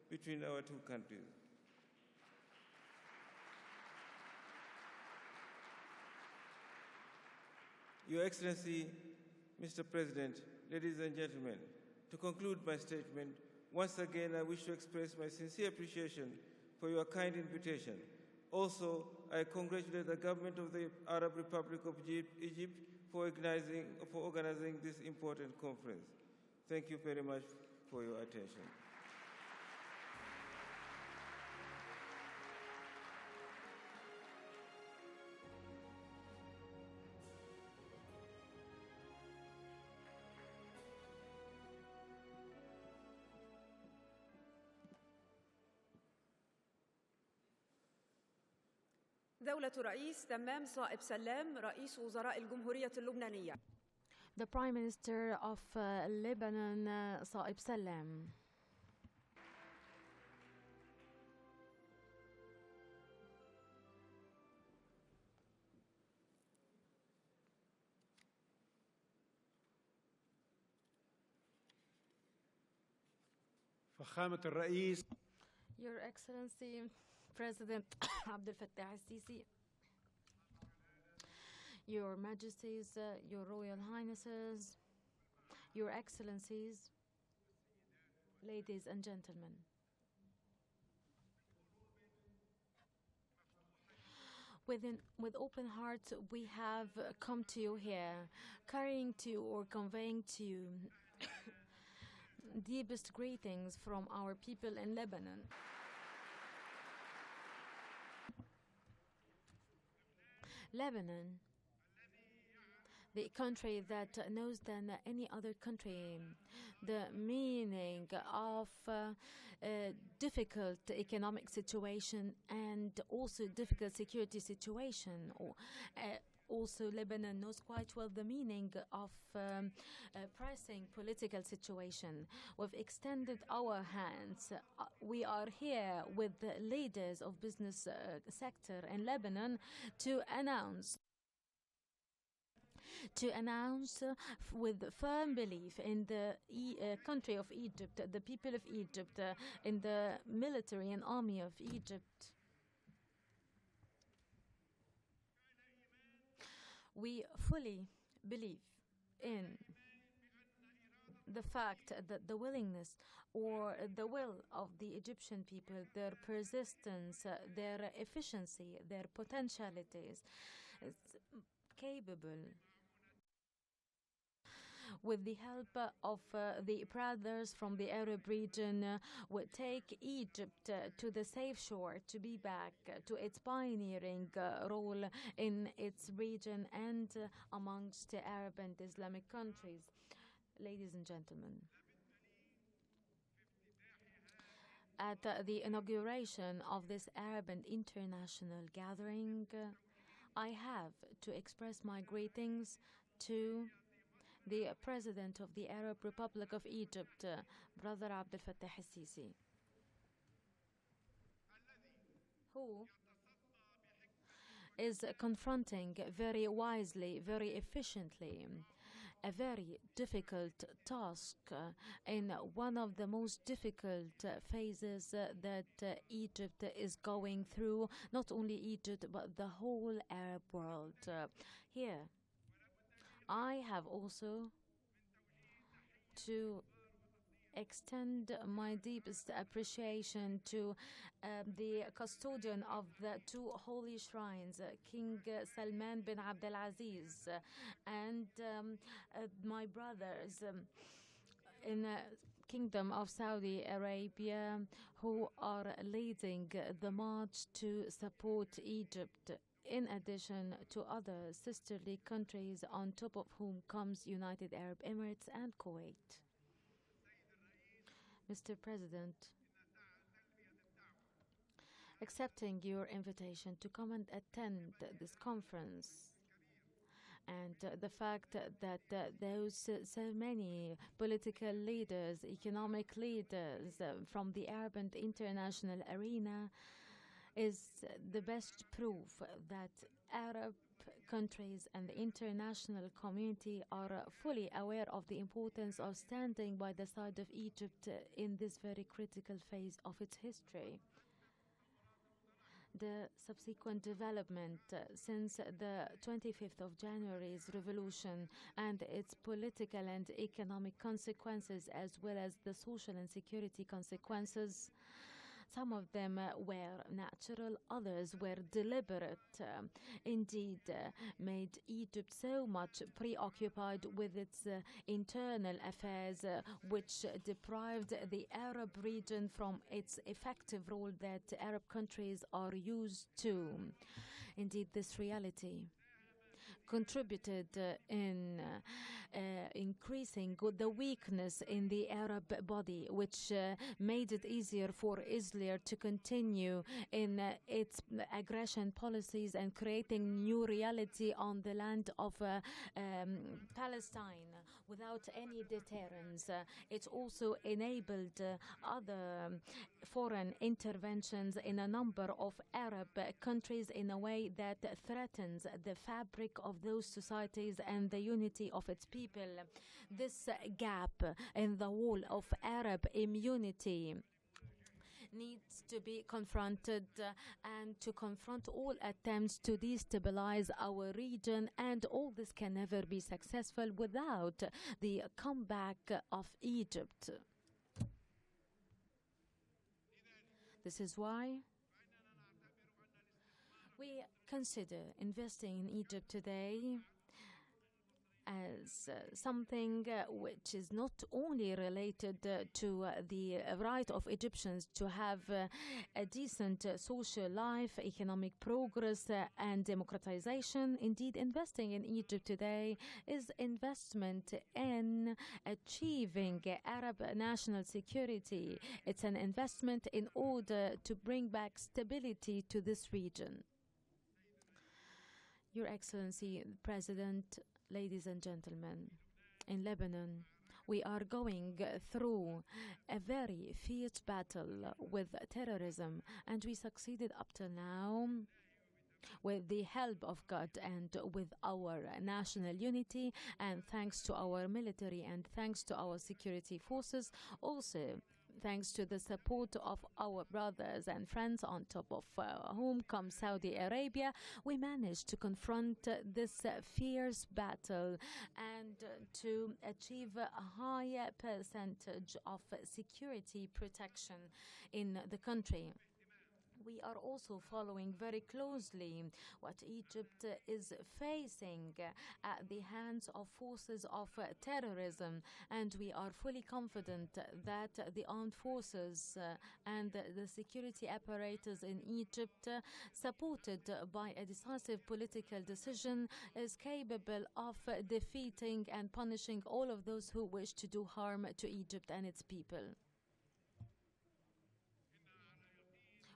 between our two countries. Your Excellency, Mr. President, ladies and gentlemen, to conclude my statement, once again I wish to express my sincere appreciation for your kind invitation. Also, I congratulate the government of the Arab Republic of Egypt for organizing this important conference. Thank you very much for your attention. دولة رئيس تمام صائب سلام رئيس وزراء الجمهورية اللبنانية. The Prime Minister of Lebanon, Saib Salam. فخامة الرئيس Your Excellency, President Abdel Fattah al-Sisi, Your Majesties, Your Royal Highnesses, Your Excellencies, ladies and gentlemen. With open hearts, we have come to you here, carrying to you or conveying to you deepest greetings from our people in Lebanon. Lebanon, the country that knows than any other country the meaning of difficult economic situation and also difficult security situation. Also, Lebanon knows quite well the meaning of pressing political situation. We've extended our hands. We are here with the leaders of business sector in Lebanon to announce with firm belief in the country of Egypt, the people of Egypt, in the military and army of Egypt. We fully believe in the fact that the willingness or the will of the Egyptian people, their persistence, their efficiency, their potentialities, is capable, with the help of the brothers from the Arab region, would take Egypt to the safe shore, to be back to its pioneering role in its region and amongst the Arab and Islamic countries. Ladies and gentlemen, at the inauguration of this Arab and international gathering, I have to express my greetings to the President of the Arab Republic of Egypt, Brother Abdel Fattah al-Sisi, who is confronting very wisely, very efficiently, a very difficult task in one of the most difficult phases that Egypt is going through, not only Egypt, but the whole Arab world. Here, I have also to extend my deepest appreciation to the custodian of the two holy shrines, King Salman bin Abdulaziz, and my brothers in the Kingdom of Saudi Arabia, who are leading the march to support Egypt, in addition to other sisterly countries, on top of whom comes United Arab Emirates and Kuwait. Mr. President, accepting your invitation to come and attend this conference, and the fact that those so many political leaders, economic leaders from the Arab and international arena, is the best proof that Arab countries and the international community are fully aware of the importance of standing by the side of Egypt in this very critical phase of its history. The subsequent development since the 25th of January's revolution and its political and economic consequences, as well as the social and security consequences, some of them were natural, others were deliberate. Indeed, made Egypt so much preoccupied with its internal affairs, which deprived the Arab region from its effective role that Arab countries are used to. Indeed, this reality contributed in increasing the weakness in the Arab body, which made it easier for Israel to continue in its aggression policies and creating new reality on the land of Palestine without any deterrence. It also enabled other foreign interventions in a number of Arab countries in a way that threatens the fabric of those societies and the unity of its people. This gap in the wall of Arab immunity needs to be confronted and to confront all attempts to destabilize our region, and all this can never be successful without the comeback of Egypt. This is why we consider investing in Egypt today as something which is not only related to the right of Egyptians to have a decent social life, economic progress, and democratization. Indeed, investing in Egypt today is investment in achieving Arab national security. It's an investment in order to bring back stability to this region. Your Excellency, President, ladies and gentlemen, in Lebanon, we are going through a very fierce battle with terrorism, and we succeeded up till now with the help of God and with our national unity, and thanks to our military and thanks to our security forces, also thanks to the support of our brothers and friends, on top of whom comes Saudi Arabia, we managed to confront this fierce battle and to achieve a high percentage of security protection in the country. We are also following very closely what Egypt is facing at the hands of forces of terrorism, and we are fully confident that the armed forces and the security apparatus in Egypt, supported by a decisive political decision, is capable of defeating and punishing all of those who wish to do harm to Egypt and its people.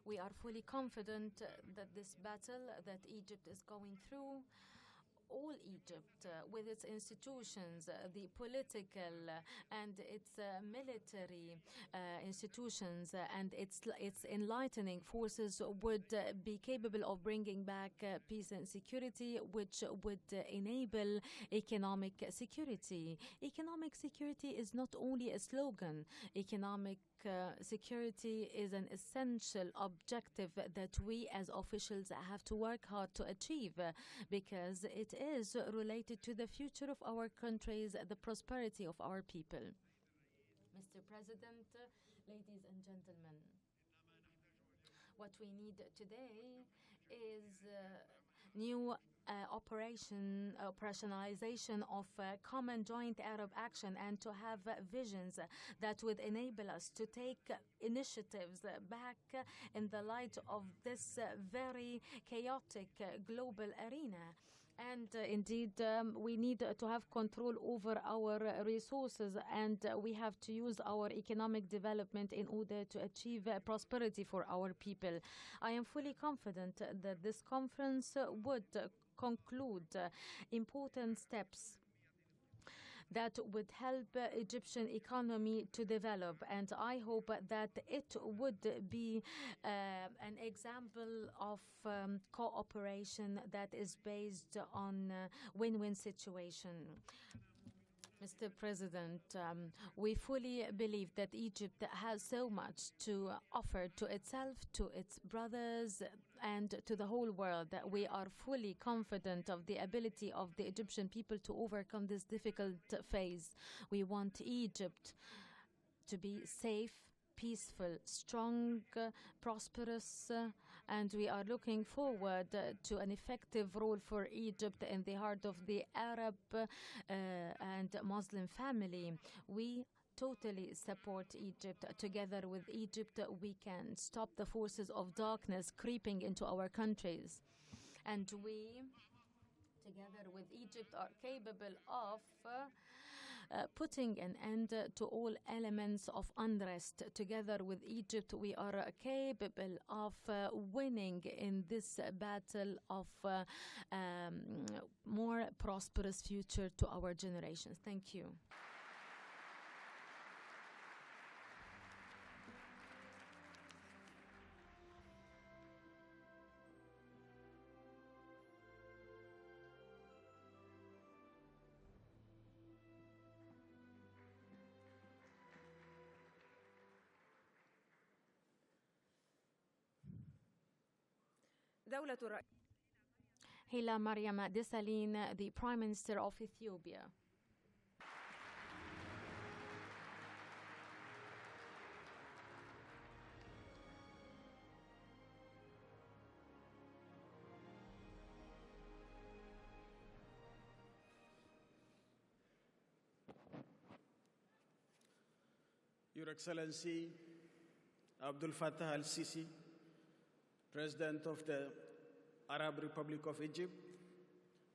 We are fully confident that this battle that Egypt is going through, all Egypt, with its institutions, the political and its military institutions and its enlightening forces, would be capable of bringing back peace and security, which would enable economic security. Economic security is not only a slogan. Economic security is an essential objective that we as officials have to work hard to achieve, because it is related to the future of our countries, the prosperity of our people. Mr. President, ladies and gentlemen, what we need today is new operationalization of common joint Arab action, and to have visions that would enable us to take initiatives back in the light of this very chaotic global arena. And indeed, we need to have control over our resources, and we have to use our economic development in order to achieve prosperity for our people. I am fully confident that this conference would conclude important steps that would help Egyptian economy to develop, and I hope that it would be an example of cooperation that is based on win-win situation. Mr. President, we fully believe that Egypt has so much to offer to itself, to its brothers, and to the whole world, that we are fully confident of the ability of the Egyptian people to overcome this difficult phase. We want Egypt to be safe, peaceful, strong, prosperous, and we are looking forward to an effective role for Egypt in the heart of the Arab and Muslim family. We totally support Egypt. Together with Egypt, we can stop the forces of darkness creeping into our countries. And we, together with Egypt, are capable of putting an end to all elements of unrest. Together with Egypt, we are capable of winning in this battle of more prosperous future to our generations. Thank you. Hila Mariam Desalegn, the Prime Minister of Ethiopia. Your Excellency Abdul Fattah al-Sisi, President of the Arab Republic of Egypt,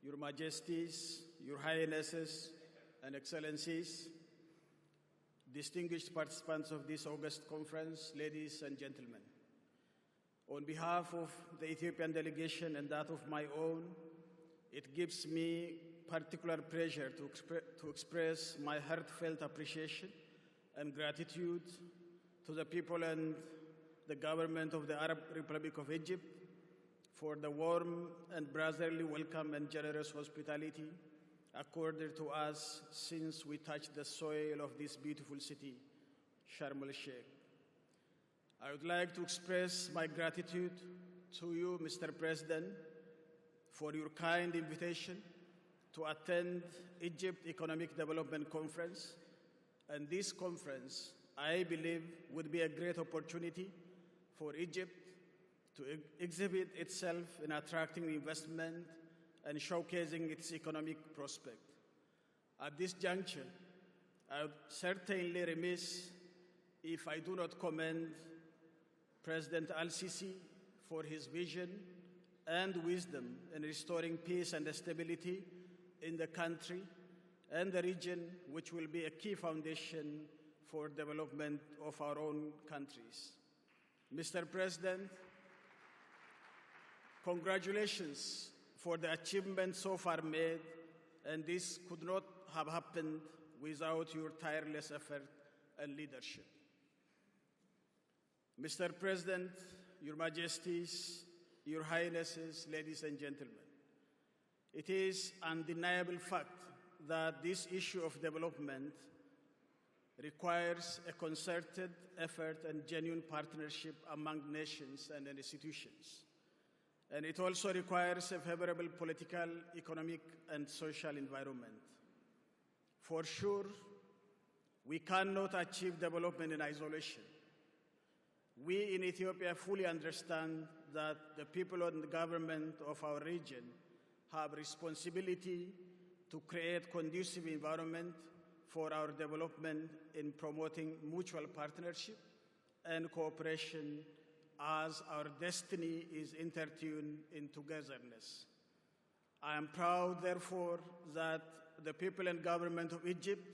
Your Majesties, Your Highnesses and Excellencies, distinguished participants of this August conference, ladies and gentlemen. On behalf of the Ethiopian delegation and that of my own, it gives me particular pleasure to express my heartfelt appreciation and gratitude to the people and the government of the Arab Republic of Egypt for the warm and brotherly welcome and generous hospitality accorded to us since we touched the soil of this beautiful city, Sharm el-Sheikh. I would like to express my gratitude to you, Mr. President, for your kind invitation to attend Egypt Economic Development Conference. And this conference, I believe, would be a great opportunity for Egypt to exhibit itself in attracting investment and showcasing its economic prospect. At this juncture, I would certainly remiss if I do not commend President al-Sisi for his vision and wisdom in restoring peace and stability in the country and the region, which will be a key foundation for development of our own countries. Mr. President, congratulations for the achievements so far made, and this could not have happened without your tireless effort and leadership. Mr. President, Your Majesties, Your Highnesses, ladies and gentlemen, it is an undeniable fact that this issue of development requires a concerted effort and genuine partnership among nations and institutions. And it also requires a favorable political, economic, and social environment. For sure, we cannot achieve development in isolation. We in Ethiopia fully understand that the people and the government of our region have responsibility to create conducive environment for our development in promoting mutual partnership and cooperation as our destiny is intertwined in togetherness. I am proud, therefore, that the people and government of Egypt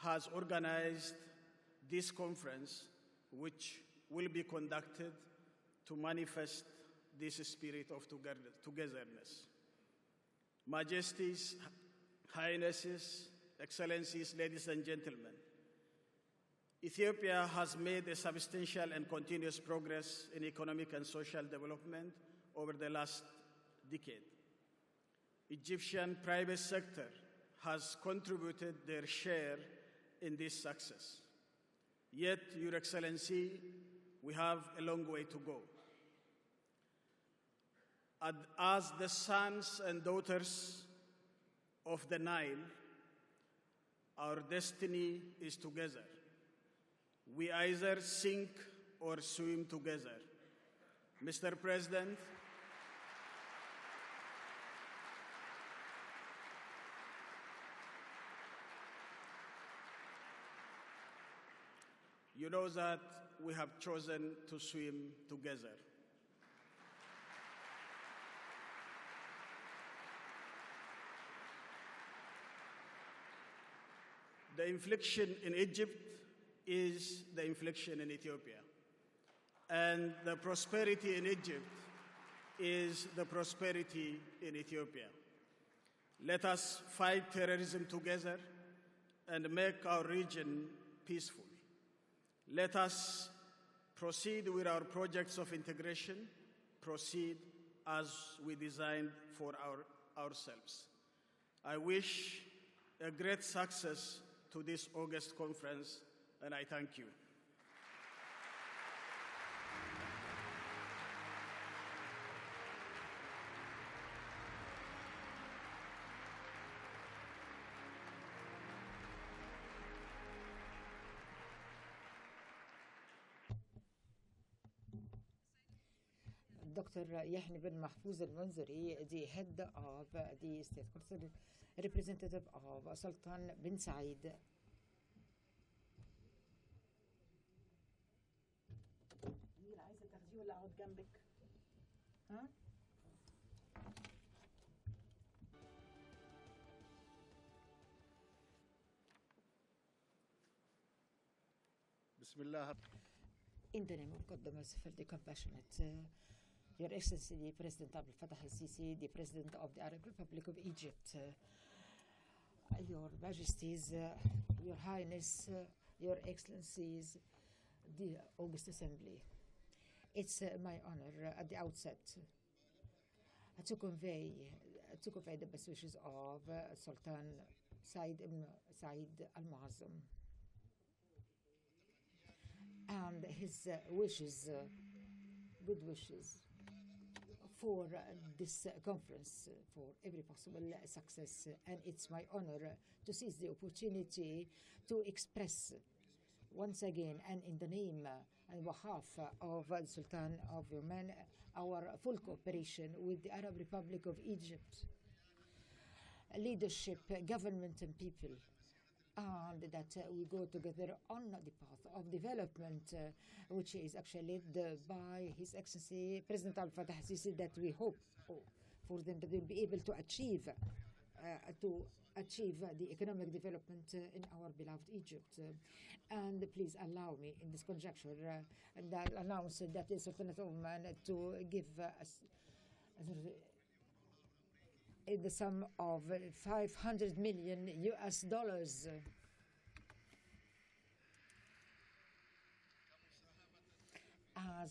has organized this conference, which will be conducted to manifest this spirit of togetherness. Majesties, Highnesses, Excellencies, ladies and gentlemen, Ethiopia has made a substantial and continuous progress in economic and social development over the last decade. Egyptian private sector has contributed their share in this success. Yet, Your Excellency, we have a long way to go. As the sons and daughters of the Nile, our destiny is together. We either sink or swim together. Mr. President, you know that we have chosen to swim together. The infliction in Egypt is the infliction in Ethiopia. And the prosperity in Egypt is the prosperity in Ethiopia. Let us fight terrorism together and make our region peaceful. Let us proceed with our projects of integration, proceed as we designed for ourselves. I wish a great success to this August conference, and I thank you. Dr. Yahni bin Mahfouz al-Munziri, the head of the State Council, representative of Sultan bin Said. دي ولا اقعد جنبك؟ ها؟ بسم الله. In the name of God, the merciful, the compassionate, Your Excellency, the President Abdel Fattah al-Sisi, the President of the Arab Republic of Egypt, Your Majesties, Your Highness, Your Excellencies, the August Assembly. It's my honor at the outset to convey the best wishes of Sultan Said al-Muazzam and his wishes, good wishes for this conference, for every possible success. And it's my honor to seize the opportunity to express once again, and in the name and behalf of the Sultan of Oman, our full cooperation with the Arab Republic of Egypt, leadership, government and people, and that we go together on the path of development, which is actually led by His Excellency President Abdel Fattah al-Sisi, that we hope for them that they'll be able to achieve the economic development in our beloved Egypt. And please allow me in this conjuncture and announce that the Sultanate of Oman to give in the sum of $500 million as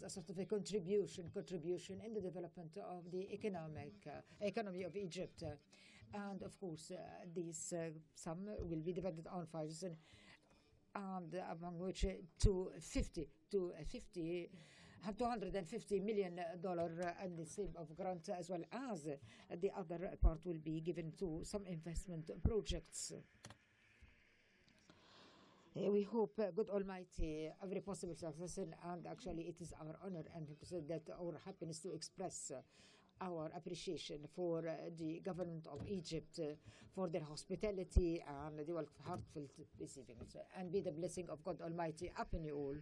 a sort of a contribution in the development of the economy of Egypt. And of course, this sum will be divided on 5 years, and among which $250 million and the same of grant, as well as the other part will be given to some investment projects. We hope God Almighty every possible success, and actually it is our honor and that our happiness to express our appreciation for the government of Egypt for their hospitality and the heartfelt receiving it. And be the blessing of God Almighty upon you all.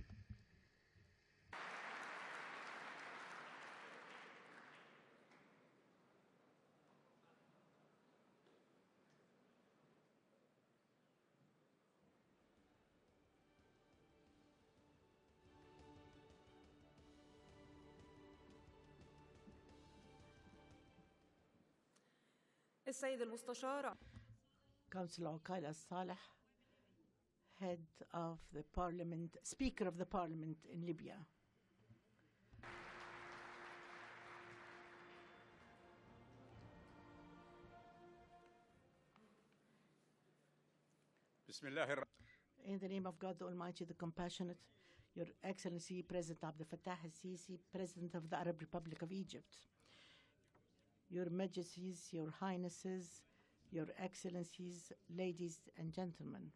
السيد المستشار Councillor Aqail Al-Saleh, head of the parliament, Speaker of the Parliament in Libya. In the name of God the Almighty, the Compassionate, Your Excellency President Abdel Fattah al-Sisi, President of the Arab Republic of Egypt, Your Majesties, Your Highnesses, Your Excellencies, ladies and gentlemen.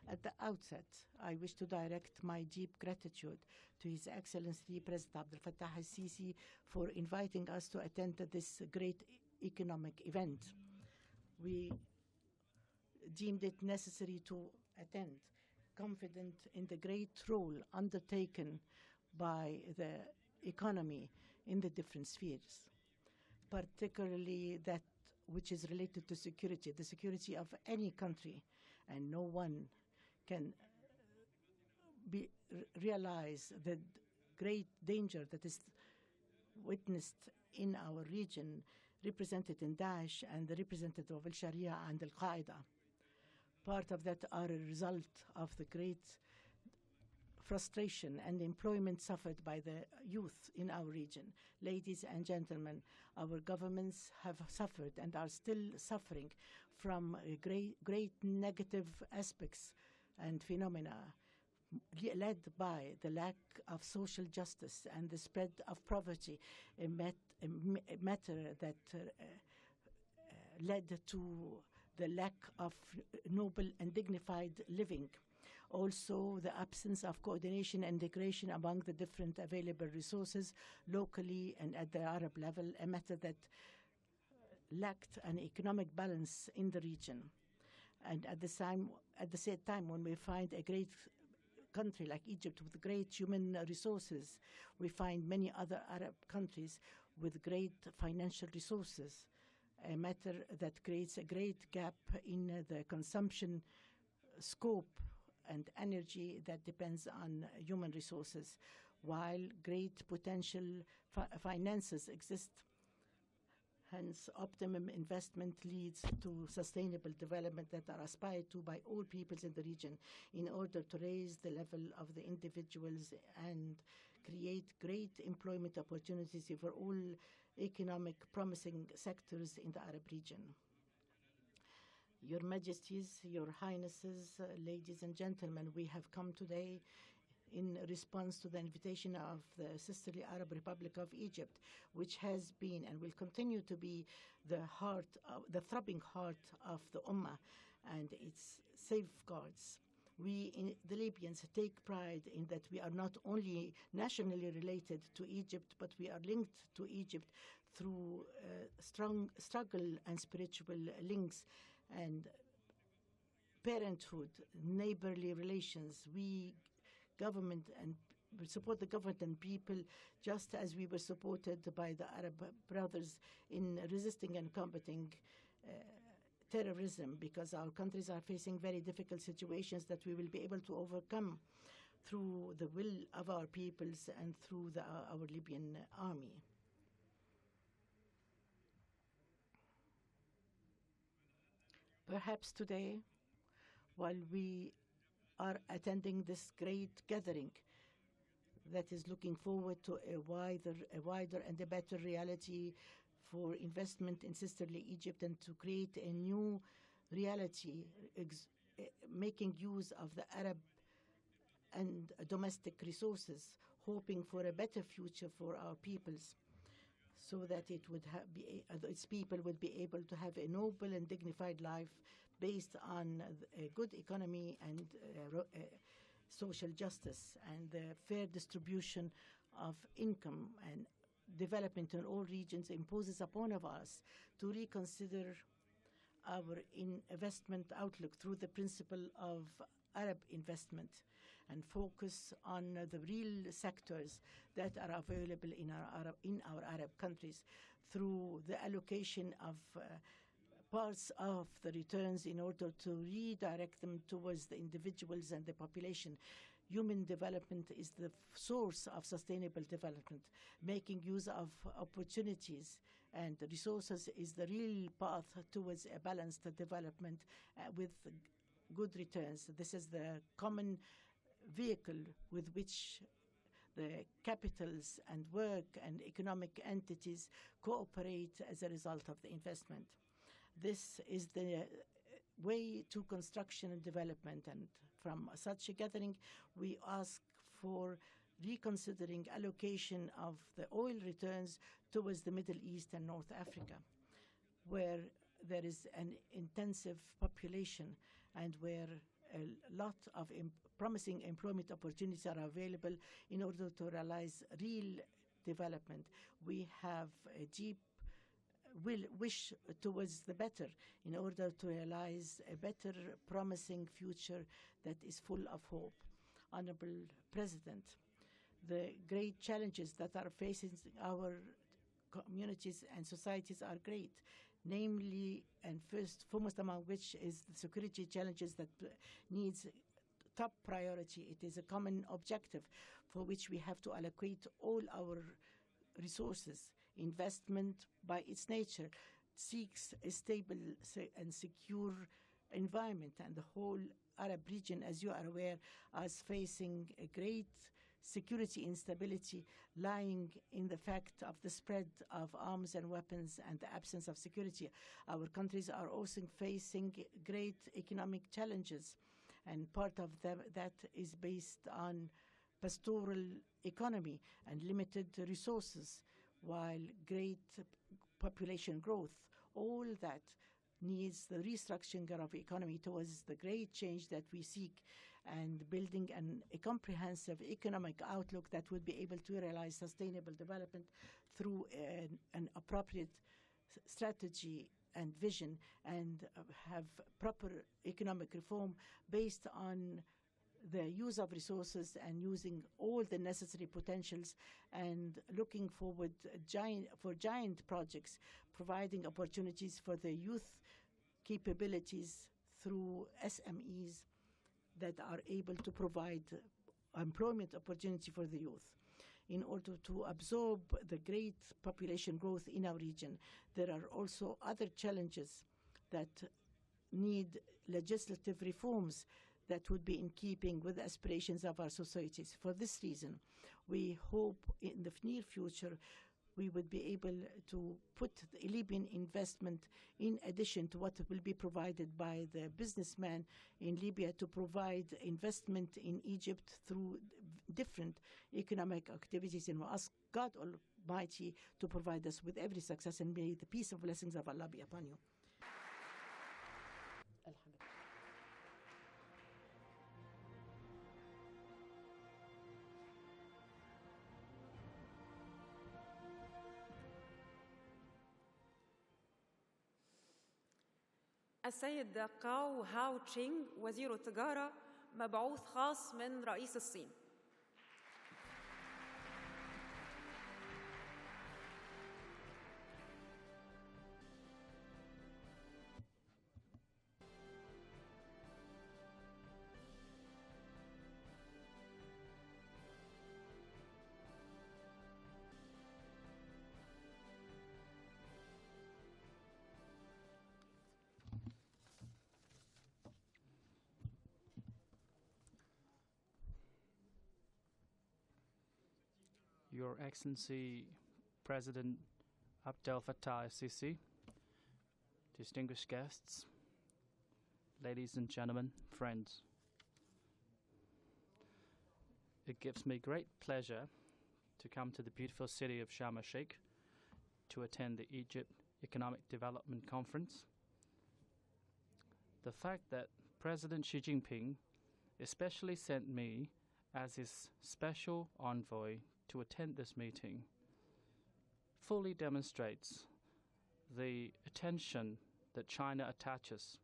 At the outset, I wish to direct my deep gratitude to His Excellency President Abdel Fattah al-Sisi for inviting us to attend this great economic event. We deemed it necessary to attend, confident in the great role undertaken by the economy in the different spheres, particularly that which is related to security, the security of any country, and no one can realize the great danger that is witnessed in our region, represented in Daesh and represented of Al-Sharia and Al-Qaeda. Part of that are a result of the great frustration and employment suffered by the youth in our region. Ladies and gentlemen, our governments have suffered and are still suffering from great negative aspects and phenomena led by the lack of social justice and the spread of poverty, a matter that led to the lack of noble and dignified living. Also, the absence of coordination and integration among the different available resources locally and at the Arab level, a matter that lacked an economic balance in the region. And at the same time, when we find a great country like Egypt with great human resources. We find many other Arab countries with great financial resources, a matter that creates a great gap in the consumption scope and energy that depends on human resources, while great potential finances exist. Hence, optimum investment leads to sustainable development that are aspired to by all peoples in the region in order to raise the level of the individuals and create great employment opportunities for all economic promising sectors in the Arab region. Your Majesties, Your Highnesses, ladies and gentlemen, we have come today in response to the invitation of the sisterly Arab Republic of Egypt, which has been and will continue to be the throbbing heart of the Ummah and its safeguards. We, the Libyans, take pride in that we are not only nationally related to Egypt, but we are linked to Egypt through strong struggle and spiritual links and parenthood, neighborly relations. We support the government and people just as we were supported by the Arab brothers in resisting and combating terrorism, because our countries are facing very difficult situations that we will be able to overcome through the will of our peoples and through our Libyan army. Perhaps today, while we are attending this great gathering that is looking forward to a wider and a better reality for investment in sisterly Egypt and to create a new reality, making use of the Arab and domestic resources, hoping for a better future for our peoples, so that its people would be able to have a noble and dignified life based on a good economy and social justice and the fair distribution of income and development in all regions imposes upon of us to reconsider our investment outlook through the principle of Arab investment and focus on the real sectors that are available in our Arab countries through the allocation of parts of the returns in order to redirect them towards the individuals and the population. Human development is the source of sustainable development. Making use of opportunities and resources is the real path towards a balanced development with good returns. This is the common vehicle with which the capitals and work and economic entities cooperate as a result of the investment. This is the way to construction and development, and from such a gathering we ask for reconsidering allocation of the oil returns towards the Middle East and North Africa, where there is an intensive population and where a lot of promising employment opportunities are available in order to realize real development. We have a deep wish towards the better in order to realize a better promising future that is full of hope. Honorable President, the great challenges that are facing our communities and societies are great, namely and foremost among which is the security challenges that needs top priority. It is a common objective for which we have to allocate all our resources. Investment, by its nature, seeks a stable and secure environment, and the whole Arab region, as you are aware, is facing a great security instability lying in the fact of the spread of arms and weapons and the absence of security. Our countries are also facing great economic challenges, and part of that is based on pastoral economy and limited resources, while great population growth. All that needs the restructuring of the economy towards the great change that we seek, and building a comprehensive economic outlook that would be able to realize sustainable development through an appropriate strategy and vision, and have proper economic reform based on the use of resources and using all the necessary potentials and looking forward for giant projects, providing opportunities for the youth capabilities through SMEs that are able to provide employment opportunity for the youth. In order to absorb the great population growth in our region, there are also other challenges that need legislative reforms that would be in keeping with the aspirations of our societies. For this reason, we hope in the near future we would be able to put the Libyan investment in addition to what will be provided by the businessman in Libya to provide investment in Egypt through different economic activities. And we ask God Almighty to provide us with every success, and may the peace and blessings of Allah be upon you. السيد قاو هاو تشينغ وزير التجارة مبعوث خاص من رئيس الصين. Your Excellency President Abdel Fattah al-Sisi, distinguished guests, ladies and gentlemen, friends. It gives me great pleasure to come to the beautiful city of Sharm el-Sheikh to attend the Egypt Economic Development Conference. The fact that President Xi Jinping especially sent me as his special envoy to attend this meeting fully demonstrates the attention that China attaches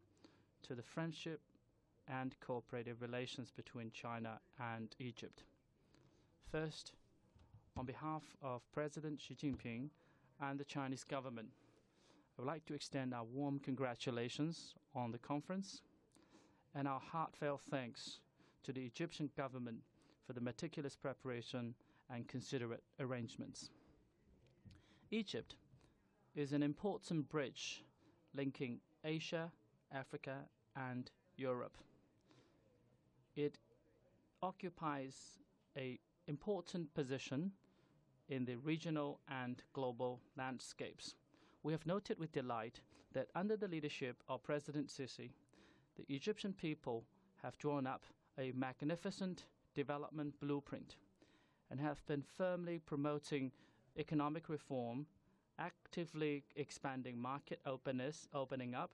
to the friendship and cooperative relations between China and Egypt. First, on behalf of President Xi Jinping and the Chinese government, I would like to extend our warm congratulations on the conference and our heartfelt thanks to the Egyptian government for the meticulous preparation and considerate arrangements. Egypt is an important bridge linking Asia, Africa, and Europe. It occupies an important position in the regional and global landscapes. We have noted with delight that under the leadership of President Sisi, the Egyptian people have drawn up a magnificent development blueprint and have been firmly promoting economic reform, actively expanding market openness, opening up,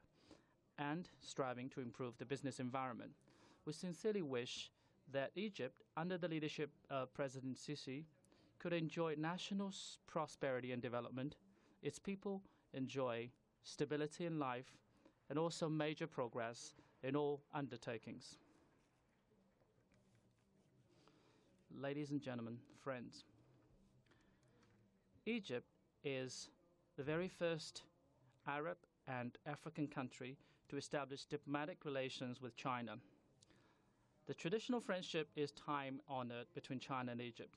and striving to improve the business environment. We sincerely wish that Egypt, under the leadership of President Sisi, could enjoy national prosperity and development, its people enjoy stability in life, and also major progress in all undertakings. Ladies and gentlemen, friends, Egypt is the very first Arab and African country to establish diplomatic relations with China. The traditional friendship is time-honored between China and Egypt,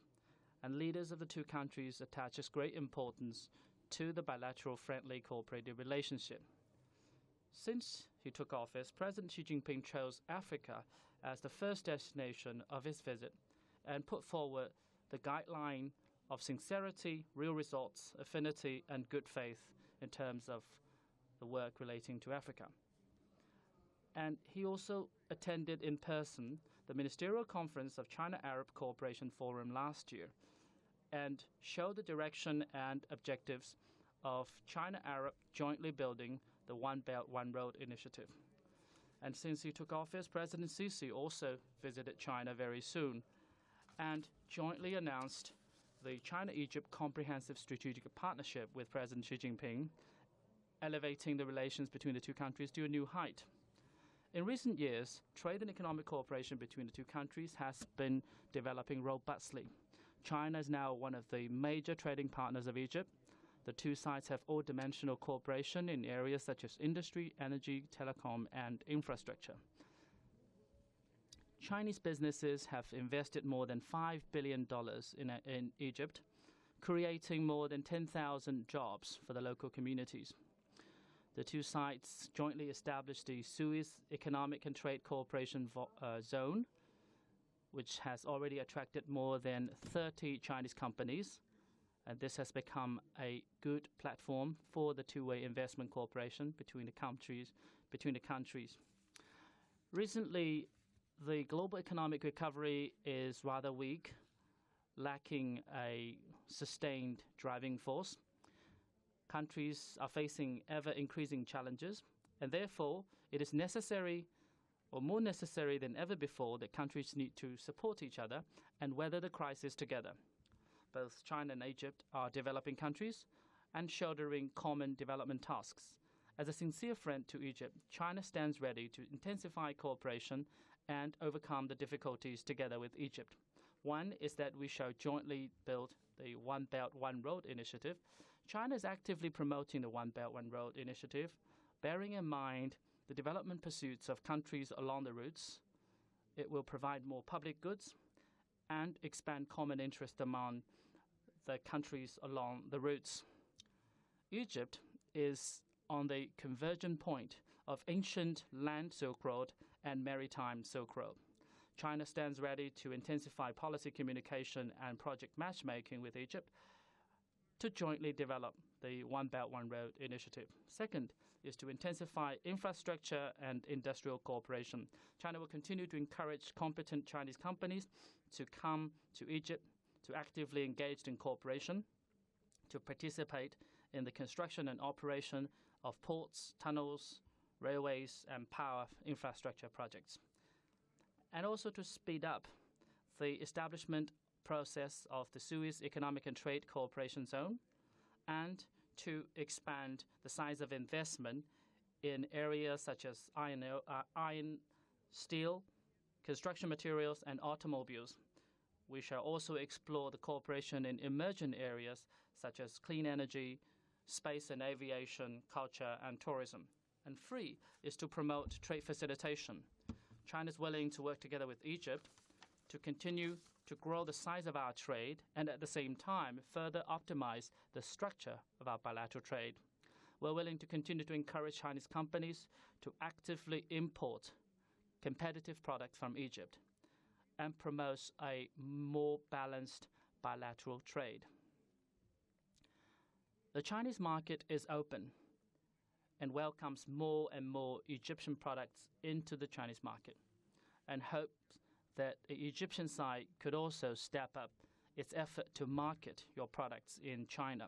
and leaders of the two countries attaches great importance to the bilateral friendly cooperative relationship. Since he took office, President Xi Jinping chose Africa as the first destination of his visit and put forward the guideline of sincerity, real results, affinity, and good faith in terms of the work relating to Africa. And he also attended in person the Ministerial Conference of China-Arab Cooperation Forum last year and showed the direction and objectives of China-Arab jointly building the One Belt, One Road initiative. And since he took office, President Sisi also visited China very soon and jointly announced the China-Egypt Comprehensive Strategic Partnership with President Xi Jinping, elevating the relations between the two countries to a new height. In recent years, trade and economic cooperation between the two countries has been developing robustly. China is now one of the major trading partners of Egypt. The two sides have all-dimensional cooperation in areas such as industry, energy, telecom, and infrastructure. Chinese businesses have invested more than $5 billion in Egypt, creating more than 10,000 jobs for the local communities. The two sides jointly established the Suez Economic and Trade Cooperation Zone, which has already attracted more than 30 Chinese companies, and this has become a good platform for the two-way investment cooperation between the countries. Recently, the global economic recovery is rather weak, lacking a sustained driving force. Countries are facing ever-increasing challenges, and therefore it is necessary, or more necessary than ever before, that countries need to support each other and weather the crisis together. Both China and Egypt are developing countries and shouldering common development tasks. As a sincere friend to Egypt, China stands ready to intensify cooperation and overcome the difficulties together with Egypt. One is that we shall jointly build the One Belt, One Road initiative. China is actively promoting the One Belt, One Road initiative, bearing in mind the development pursuits of countries along the routes. It will provide more public goods and expand common interest among the countries along the routes. Egypt is on the convergent point of ancient land Silk Road and maritime Silk Road. China stands ready to intensify policy communication and project matchmaking with Egypt to jointly develop the One Belt, One Road initiative. Second is to intensify infrastructure and industrial cooperation. China will continue to encourage competent Chinese companies to come to Egypt to actively engage in cooperation, to participate in the construction and operation of ports, tunnels, railways, and power infrastructure projects, and also to speed up the establishment process of the Suez Economic and Trade Cooperation Zone, and to expand the size of investment in areas such as iron, steel, construction materials, and automobiles. We shall also explore the cooperation in emerging areas such as clean energy, space and aviation, culture, and tourism. And three is to promote trade facilitation. China is willing to work together with Egypt to continue to grow the size of our trade and at the same time further optimize the structure of our bilateral trade. We're willing to continue to encourage Chinese companies to actively import competitive products from Egypt and promotes a more balanced bilateral trade. The Chinese market is open and welcomes more and more Egyptian products into the Chinese market, and hopes that the Egyptian side could also step up its effort to market your products in China.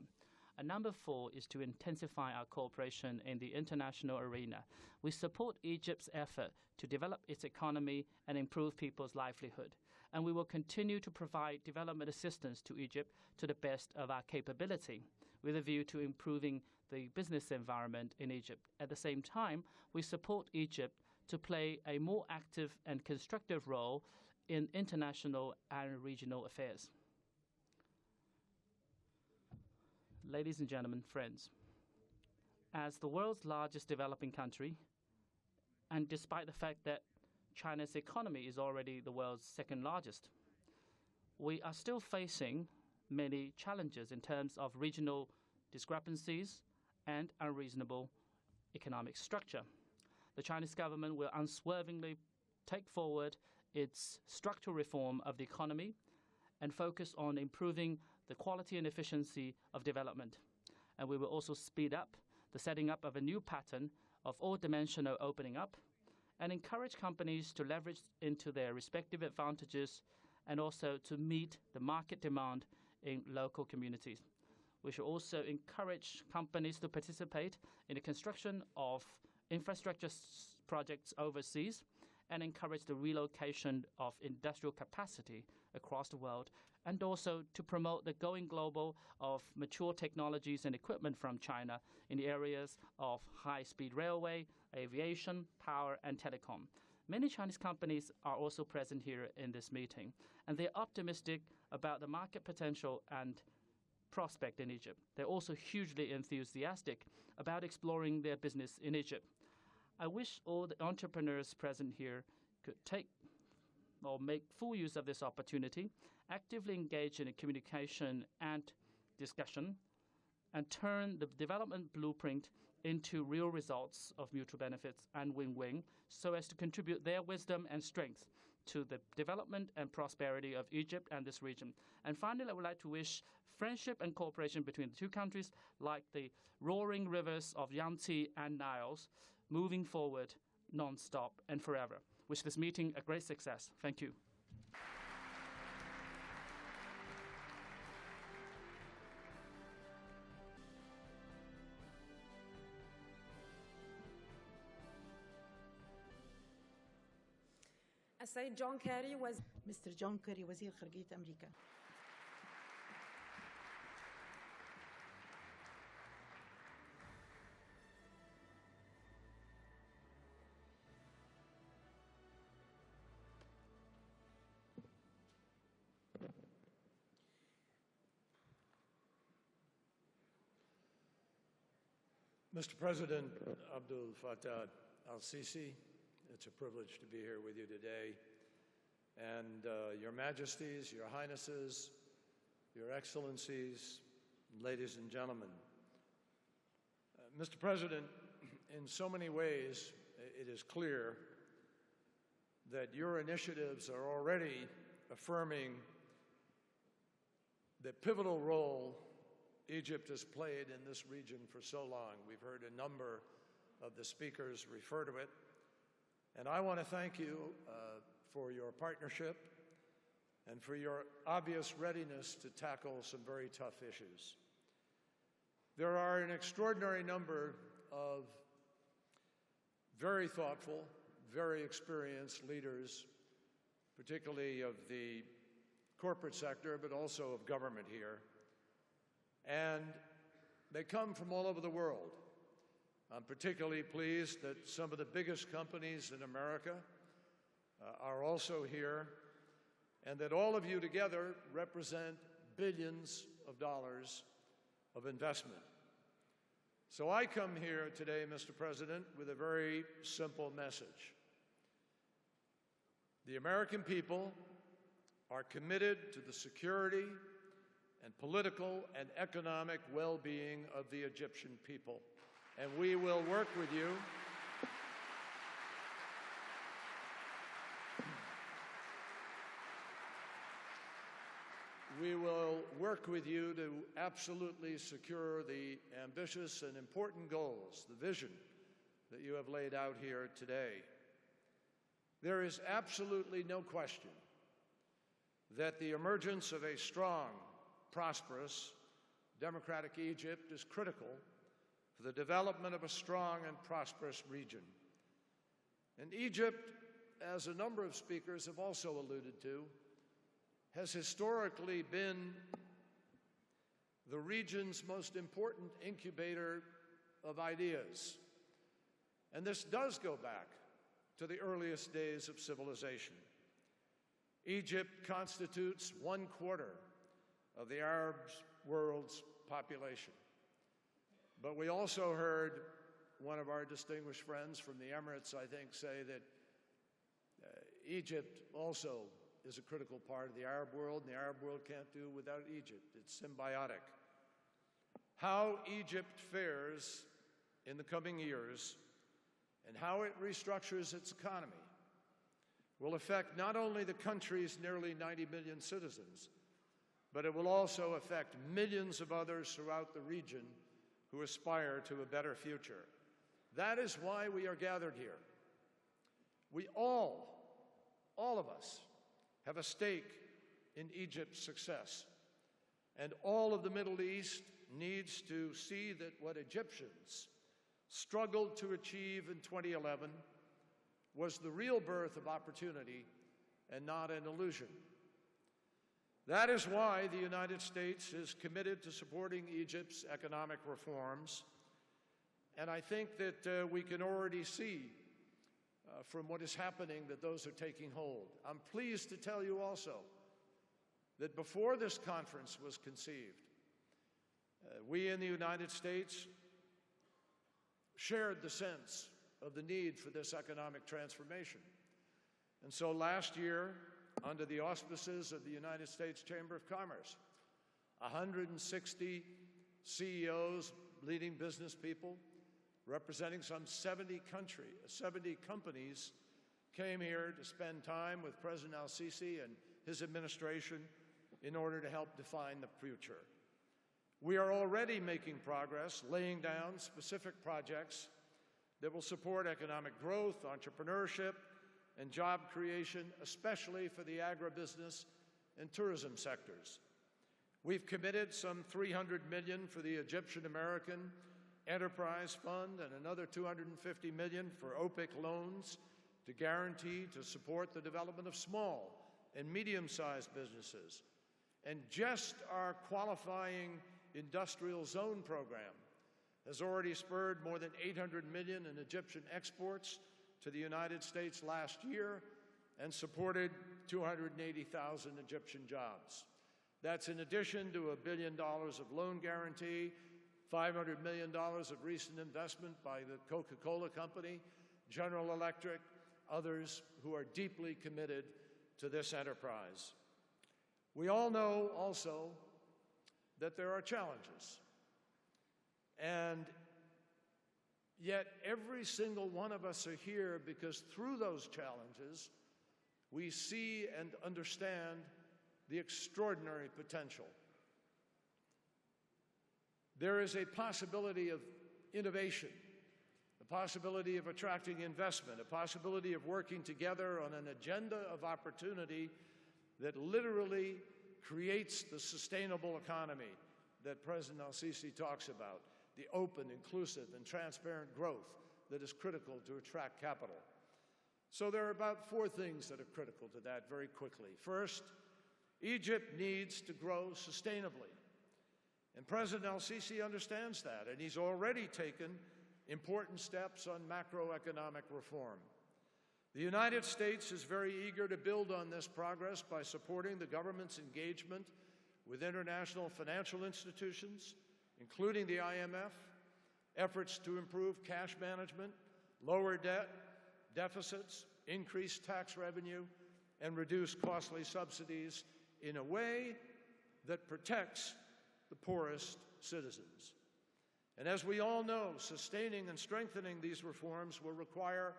And number four is to intensify our cooperation in the international arena. We support Egypt's effort to develop its economy and improve people's livelihood. And we will continue to provide development assistance to Egypt to the best of our capability, with a view to improving the business environment in Egypt. At the same time, we support Egypt to play a more active and constructive role in international and regional affairs. Ladies and gentlemen, friends, as the world's largest developing country, and despite the fact that China's economy is already the world's second largest, we are still facing many challenges in terms of regional discrepancies and unreasonable economic structure. The Chinese government will unswervingly take forward its structural reform of the economy and focus on improving the quality and efficiency of development. And we will also speed up the setting up of a new pattern of all-dimensional opening up and encourage companies to leverage into their respective advantages and also to meet the market demand in local communities. We should also encourage companies to participate in the construction of infrastructure projects overseas and encourage the relocation of industrial capacity across the world, and also to promote the going global of mature technologies and equipment from China in the areas of high-speed railway, aviation, power, and telecom. Many Chinese companies are also present here in this meeting, and they're optimistic about the market potential and prospect in Egypt. They're also hugely enthusiastic about exploring their business in Egypt. I wish all the entrepreneurs present here could take or make full use of this opportunity, actively engage in a communication and discussion, and turn the development blueprint into real results of mutual benefits and win-win, so as to contribute their wisdom and strength to the development and prosperity of Egypt and this region. And finally, I would like to wish friendship and cooperation between the two countries, like the roaring rivers of Yangtze and Niles, moving forward non-stop and forever. Wish this meeting a great success. Thank you. السيد جون كاري Mr. John Kerry, وزير خارجية أمريكا. Mr. President Abdul Fattah al-Sisi, it's a privilege to be here with you today. And Your Majesties, Your Highnesses, Your Excellencies, ladies and gentlemen. Mr. President, in so many ways, it is clear that your initiatives are already affirming the pivotal role Egypt has played in this region for so long. We've heard a number of the speakers refer to it. And I want to thank you for your partnership and for your obvious readiness to tackle some very tough issues. There are an extraordinary number of very thoughtful, very experienced leaders, particularly of the corporate sector, but also of government here. And they come from all over the world. I'm particularly pleased that some of the biggest companies in America are also here, and that all of you together represent billions of dollars of investment. So I come here today, Mr. President, with a very simple message. The American people are committed to the security and political and economic well-being of the Egyptian people. And we will work with you to absolutely secure the ambitious and important goals, the vision that you have laid out here today. There is absolutely no question that the emergence of a strong, prosperous, democratic Egypt is critical for the development of a strong and prosperous region. And Egypt, as a number of speakers have also alluded to, has historically been the region's most important incubator of ideas. And this does go back to the earliest days of civilization. Egypt constitutes 1/4 of the Arab world's population. But we also heard one of our distinguished friends from the Emirates, I think, say that Egypt also is a critical part of the Arab world, and the Arab world can't do without Egypt. It's symbiotic. How Egypt fares in the coming years and how it restructures its economy will affect not only the country's nearly 90 million citizens, but it will also affect millions of others throughout the region who aspire to a better future. That is why we are gathered here. We all of us, have a stake in Egypt's success. And all of the Middle East needs to see that what Egyptians struggled to achieve in 2011 was the real birth of opportunity and not an illusion. That is why the United States is committed to supporting Egypt's economic reforms, and I think that we can already see from what is happening that those are taking hold. I'm pleased to tell you also that before this conference was conceived, we in the United States shared the sense of the need for this economic transformation. And so last year, under the auspices of the United States Chamber of Commerce, 160 CEOs, leading business people, representing some 70 companies, came here to spend time with President al-Sisi and his administration in order to help define the future. We are already making progress, laying down specific projects that will support economic growth, entrepreneurship, and job creation, especially for the agribusiness and tourism sectors. We've committed some $300 million for the Egyptian-American Enterprise Fund and another $250 million for OPIC loans to guarantee to support the development of small and medium-sized businesses. And just our qualifying industrial zone program has already spurred more than $800 million in Egyptian exports to the United States last year and supported 280,000 Egyptian jobs. That's in addition to $1 billion of loan guarantee, $500 million of recent investment by the Coca-Cola Company, General Electric, others who are deeply committed to this enterprise. We all know also that there are challenges. And yet every single one of us are here because through those challenges, we see and understand the extraordinary potential. There is a possibility of innovation, a possibility of attracting investment, a possibility of working together on an agenda of opportunity that literally creates the sustainable economy that President al-Sisi talks about, the open, inclusive, and transparent growth that is critical to attract capital. So there are about 4 things that are critical to that very quickly. First, Egypt needs to grow sustainably. And President al-Sisi understands that, and he's already taken important steps on macroeconomic reform. The United States is very eager to build on this progress by supporting the government's engagement with international financial institutions, including the IMF, efforts to improve cash management, lower debt, deficits, increase tax revenue, and reduce costly subsidies in a way that protects the poorest citizens. And as we all know, sustaining and strengthening these reforms will require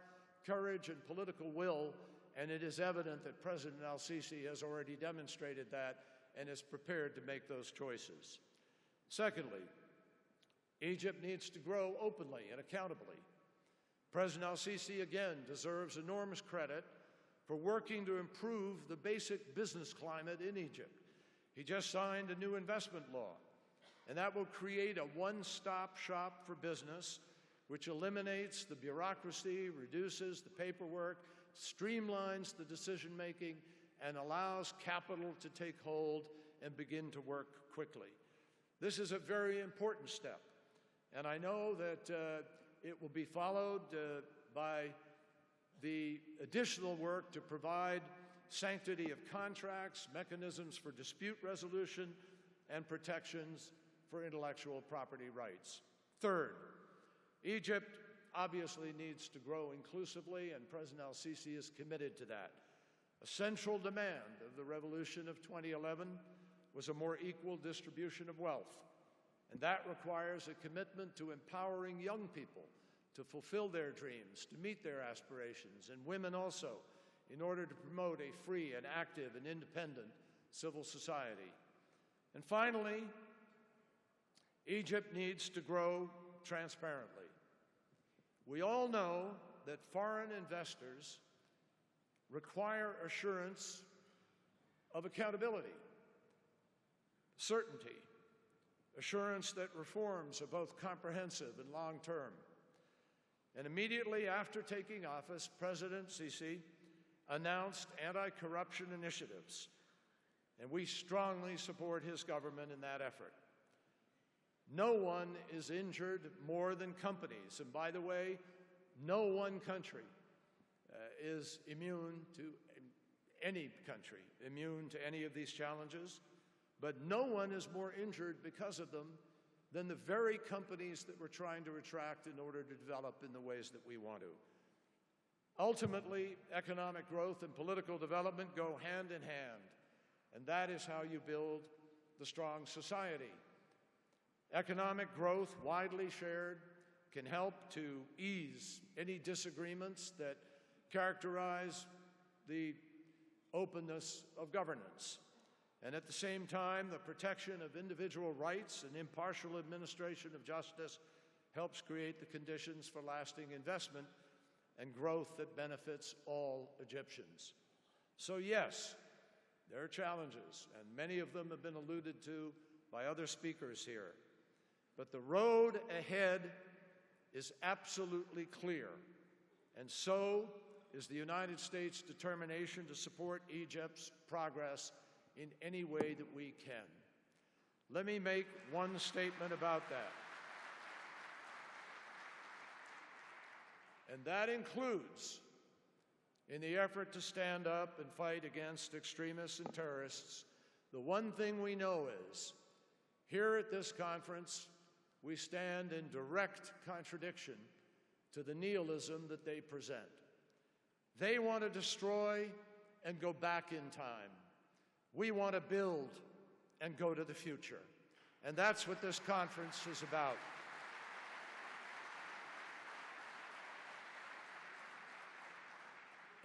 courage and political will, and it is evident that President al-Sisi has already demonstrated that and is prepared to make those choices. Secondly, Egypt needs to grow openly and accountably. President al-Sisi, again, deserves enormous credit for working to improve the basic business climate in Egypt. He just signed a new investment law, and that will create a one-stop shop for business, which eliminates the bureaucracy, reduces the paperwork, streamlines the decision-making, and allows capital to take hold and begin to work quickly. This is a very important step, and I know that it will be followed by the additional work to provide sanctity of contracts, mechanisms for dispute resolution, and protections for intellectual property rights. Third, Egypt obviously needs to grow inclusively, and President al-Sisi is committed to that. A central demand of the revolution of 2011 was a more equal distribution of wealth, and that requires a commitment to empowering young people to fulfill their dreams, to meet their aspirations, and women also, in order to promote a free and active and independent civil society. And finally, Egypt needs to grow transparently. We all know that foreign investors require assurance of accountability, certainty, assurance that reforms are both comprehensive and long-term. And immediately after taking office, President Sisi announced anti-corruption initiatives, and we strongly support his government in that effort. No one is injured more than companies, and by the way, no one country is immune to any country, immune to any of these challenges, but no one is more injured because of them than the very companies that we're trying to attract in order to develop in the ways that we want to. Ultimately, economic growth and political development go hand in hand, and that is how you build the strong society. Economic growth, widely shared, can help to ease any disagreements that characterize the openness of governance. And at the same time, the protection of individual rights and impartial administration of justice helps create the conditions for lasting investment and growth that benefits all Egyptians. So yes, there are challenges, and many of them have been alluded to by other speakers here. But the road ahead is absolutely clear, and so is the United States' determination to support Egypt's progress in any way that we can. Let me make one statement about that. And that includes, in the effort to stand up and fight against extremists and terrorists, the one thing we know is, here at this conference, we stand in direct contradiction to the nihilism that they present. They want to destroy and go back in time. We want to build and go to the future. And that's what this conference is about.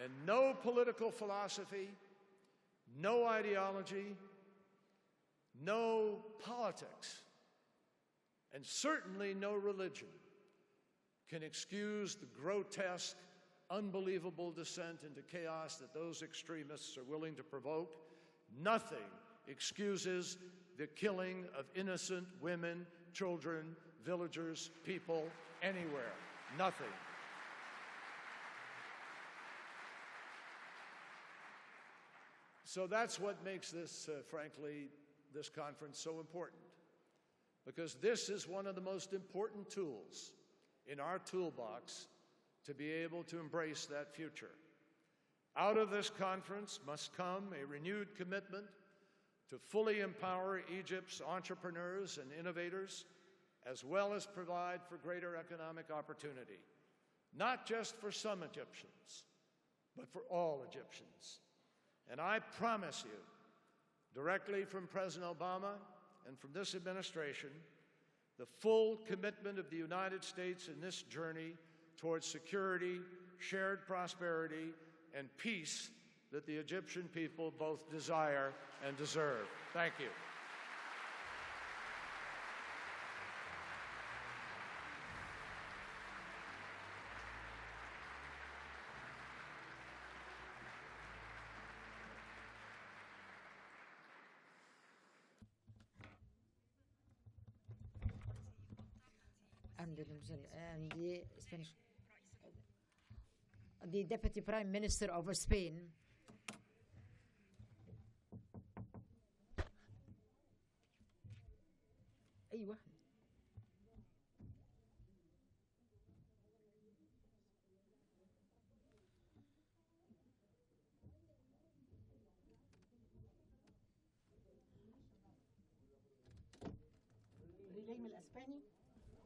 And no political philosophy, no ideology, no politics, and certainly no religion can excuse the grotesque, unbelievable descent into chaos that those extremists are willing to provoke. Nothing excuses the killing of innocent women, children, villagers, people, anywhere. Nothing. So that's what makes this, frankly, this conference so important. Because this is one of the most important tools in our toolbox to be able to embrace that future. Out of this conference must come a renewed commitment to fully empower Egypt's entrepreneurs and innovators, as well as provide for greater economic opportunity, not just for some Egyptians, but for all Egyptians. And I promise you, directly from President Obama and from this administration, the full commitment of the United States in this journey towards security, shared prosperity, and peace that the Egyptian people both desire and deserve. Thank you. And the Spanish, the Deputy Prime Minister of Spain, أيوة. ريلي من الاسباني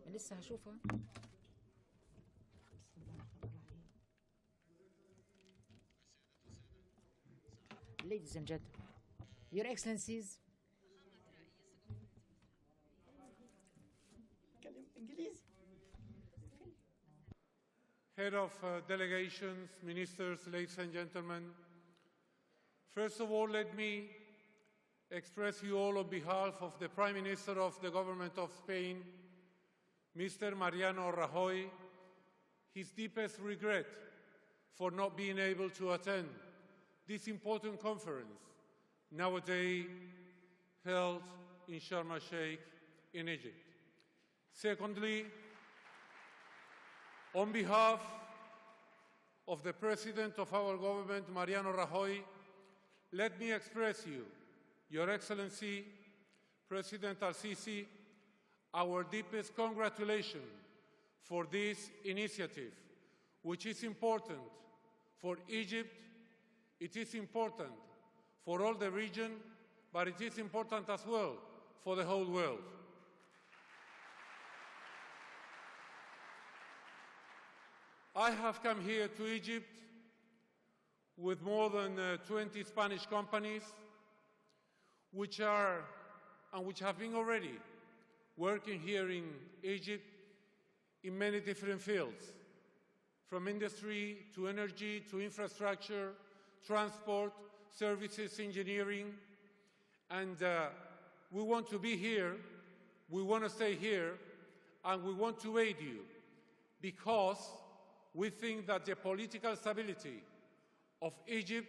لسه هشوفها. Ladies and gentlemen, Your Excellencies, Head of delegations, ministers, ladies and gentlemen, first of all, let me express you all on behalf of the Prime Minister of the Government of Spain, Mr. Mariano Rajoy, his deepest regret for not being able to attend this important conference nowadays held in Sharm el-Sheikh in Egypt. Secondly, On behalf of the President of our government, Mariano Rajoy, let me express you, Your Excellency, President Al-Sisi, our deepest congratulations for this initiative, which is important for Egypt, it is important for all the region, but it is important as well for the whole world. I have come here to Egypt with more than 20 Spanish companies which have been already working here in Egypt in many different fields, from industry to energy to infrastructure, transport, services, engineering. And we want to be here, we want to stay here, and we want to aid you because we think that the political stability of Egypt,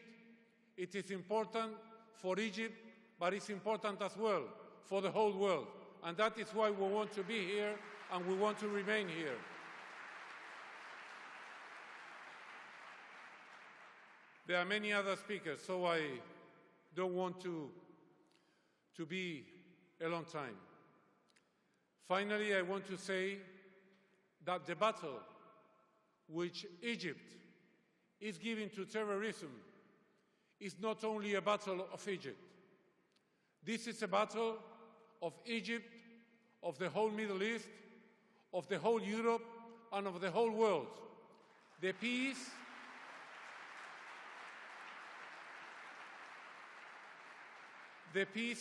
it is important for Egypt, but it's important as well for the whole world. And that is why we want to be here and we want to remain here. There are many other speakers, so I don't want to be a long time. Finally, I want to say that the battle which Egypt is giving to terrorism is not only a battle of Egypt. This is a battle of Egypt, of the whole Middle East, of the whole Europe, and of the whole world. The peace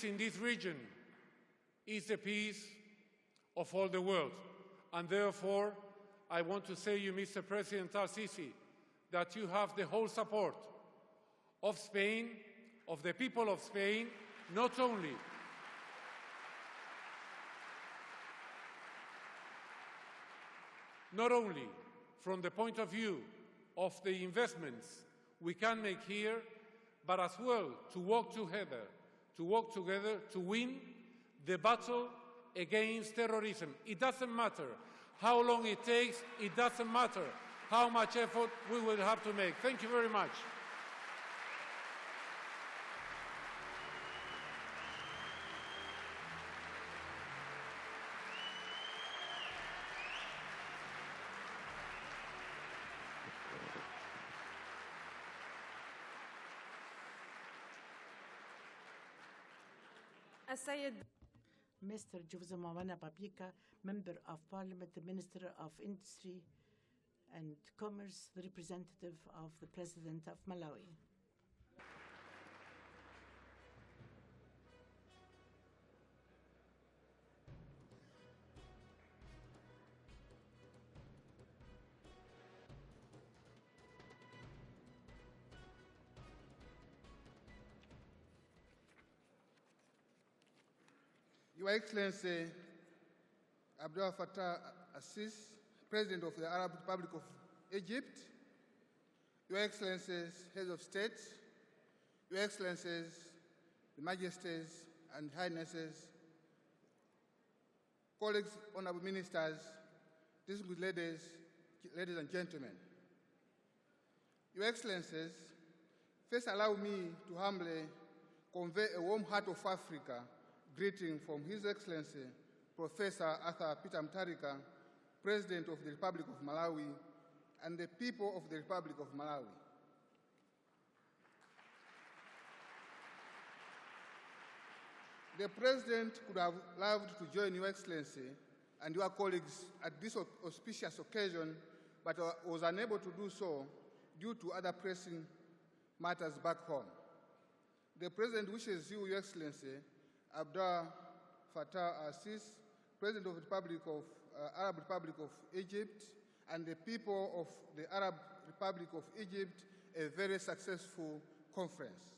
in this region is the peace of all the world. And therefore, I want to say to you, Mr. President Al-Sisi, that you have the whole support of Spain, of the people of Spain, not only from the point of view of the investments we can make here, but as well to work together to win the battle against terrorism. It doesn't matter how long it takes, it doesn't matter how much effort we will have to make. Thank you very much. Mr. Jose Mawana Babika, Member of Parliament, the Minister of Industry and Commerce, the representative of the President of Malawi. Your Excellency Abdel Fattah al-Sisi, President of the Arab Republic of Egypt, Your Excellencies, Heads of State, Your Excellencies, the Majesties and Highnesses, colleagues, honorable ministers, distinguished ladies and gentlemen. Your Excellencies, first allow me to humbly convey a warm heart of Africa greeting from His Excellency, Professor Arthur Peter Mutharika, President of the Republic of Malawi, and the people of the Republic of Malawi. The President could have loved to join Your Excellency and your colleagues at this auspicious occasion, but was unable to do so due to other pressing matters back home. The President wishes you, Your Excellency, Abdel Fattah al-Sisi, President of the Arab Republic of Egypt, and the people of the Arab Republic of Egypt, a very successful conference.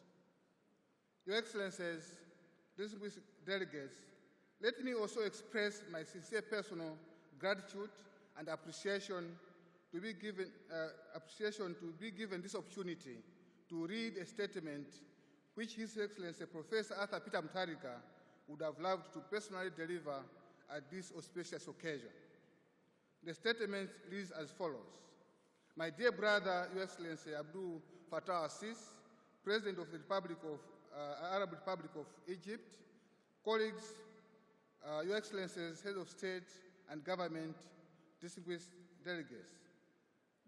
Your Excellencies, distinguished delegates, let me also express my sincere personal gratitude and appreciation to be given this opportunity to read a statement which His Excellency Professor Arthur Peter Mutharika would have loved to personally deliver at this auspicious occasion. The statement reads as follows. My dear brother, Your Excellency Abdul Fattah al-Sisi, President of the Arab Republic of Egypt, colleagues, Your Excellencies, Head of State and Government, distinguished delegates.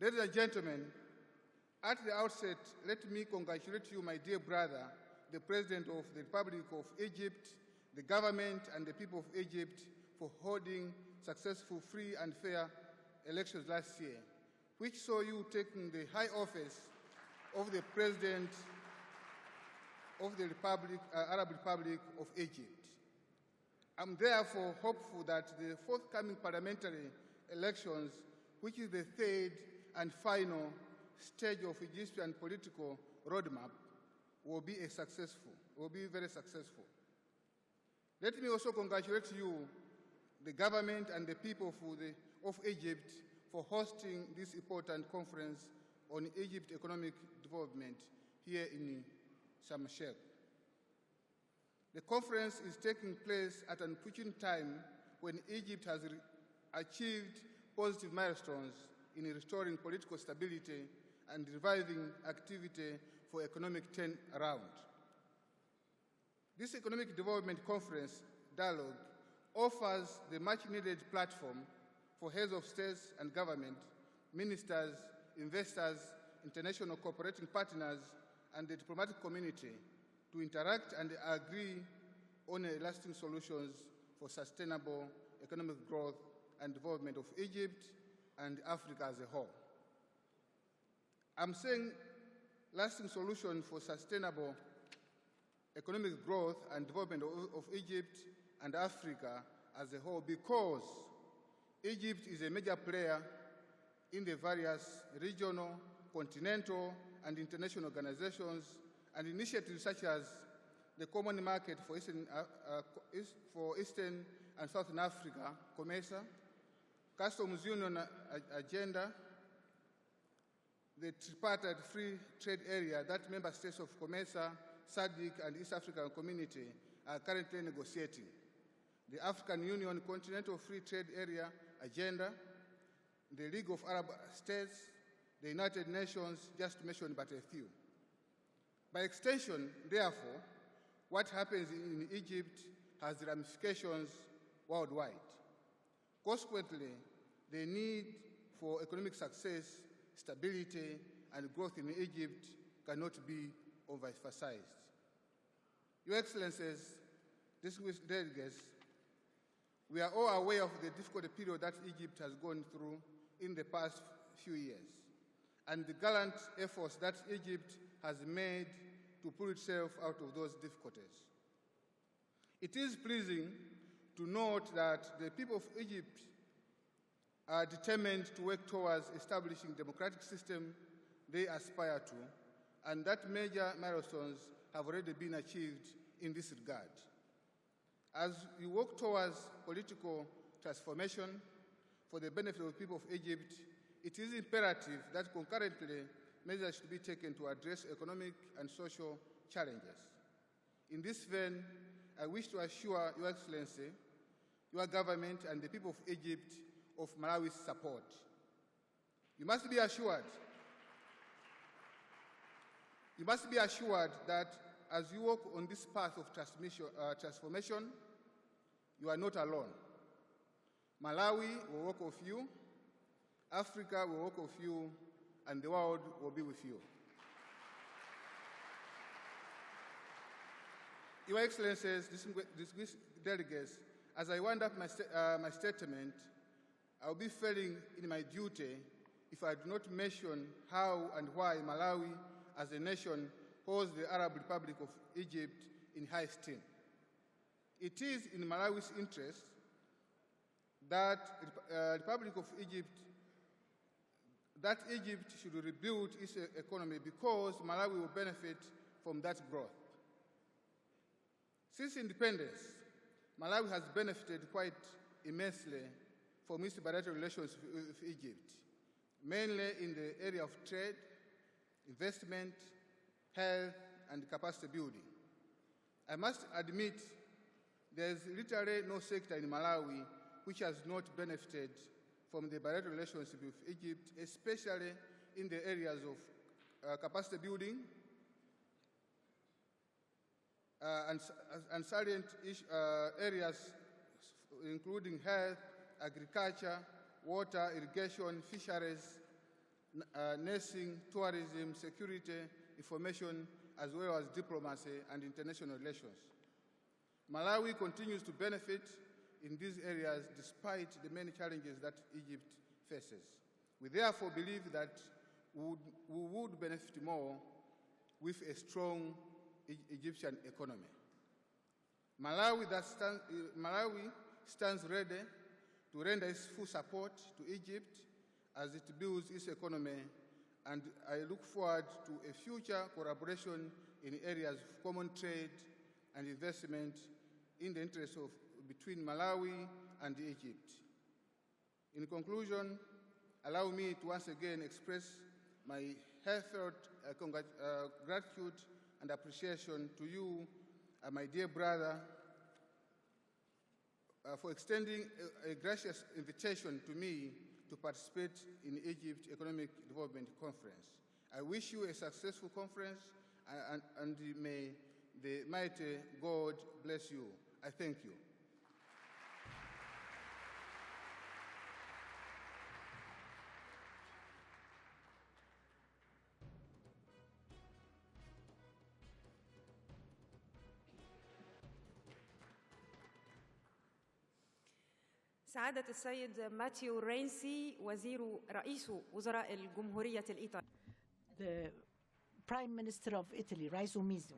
Ladies and gentlemen, at the outset, let me congratulate you, my dear brother, the President of the Republic of Egypt, the government and the people of Egypt for holding successful, free and fair elections last year, which saw you taking the high office of the President of the Arab Republic of Egypt. I'm therefore hopeful that the forthcoming parliamentary elections, which is the third and final stage of Egyptian political roadmap, will be very successful. Let me also congratulate you, the government and the people of Egypt, for hosting this important conference on Egypt economic development here in Sharm el-Sheikh. The conference is taking place at an opportune time when Egypt has achieved positive milestones in restoring political stability and reviving activity for economic turnaround. This economic development conference dialogue offers the much-needed platform for heads of states and government, ministers, investors, international cooperating partners, and the diplomatic community to interact and agree on lasting solutions for sustainable economic growth and development of Egypt and Africa as a whole. I'm saying lasting solution for sustainable economic growth and development of Egypt and Africa as a whole because Egypt is a major player in the various regional, continental, and international organizations and initiatives such as the Common Market for Eastern and Southern Africa, COMESA, Customs Union Agenda, the tripartite free trade area that member states of COMESA, SADC, and East African Community are currently negotiating, the African Union Continental Free Trade Area Agenda, the League of Arab States, the United Nations, just to mention but a few. By extension, therefore, what happens in Egypt has ramifications worldwide. Consequently, the need for economic success, stability, and growth in Egypt cannot be overemphasized. Your Excellencies, distinguished delegates, we are all aware of the difficult period that Egypt has gone through in the past few years, and the gallant efforts that Egypt has made to pull itself out of those difficulties. It is pleasing to note that the people of Egypt are determined to work towards establishing the democratic system they aspire to, and that major milestones have already been achieved in this regard. As we work towards political transformation for the benefit of the people of Egypt, it is imperative that concurrently measures should be taken to address economic and social challenges. In this vein, I wish to assure Your Excellency, your government, and the people of Egypt of Malawi's support. You must be assured that as you walk on this path of transformation, you are not alone. Malawi will walk with you, Africa will walk with you, and the world will be with you. Your Excellencies, distinguished delegates, as I wind up my statement, I will be failing in my duty if I do not mention how and why Malawi, as a nation, holds the Arab Republic of Egypt in high esteem. It is in Malawi's interest that Republic of Egypt, that Egypt should rebuild its economy because Malawi will benefit from that growth. Since independence, Malawi has benefited quite immensely from its bilateral relations with Egypt, mainly in the area of trade, investment, health, and capacity building. I must admit there is literally no sector in Malawi which has not benefited from the bilateral relationship with Egypt, especially in the areas of capacity building and salient areas including health, agriculture, water, irrigation, fisheries, nursing, tourism, security, information, as well as diplomacy and international relations. Malawi continues to benefit in these areas despite the many challenges that Egypt faces. We therefore believe that we would benefit more with a strong Egyptian economy. Malawi stands ready to render its full support to Egypt as it builds its economy, and I look forward to a future collaboration in areas of common trade and investment in the interest of between Malawi and Egypt. In conclusion, allow me to once again express my heartfelt gratitude and appreciation to you, my dear brother, for extending a gracious invitation to me to participate in Egypt Economic Development Conference. I wish you a successful conference, and may the mighty God bless you. I thank you. سعادة السيد ماتيو رينسي رئيس وزراء الجمهورية الإيطالية. The Prime Minister of Italy, Raisu Mizu.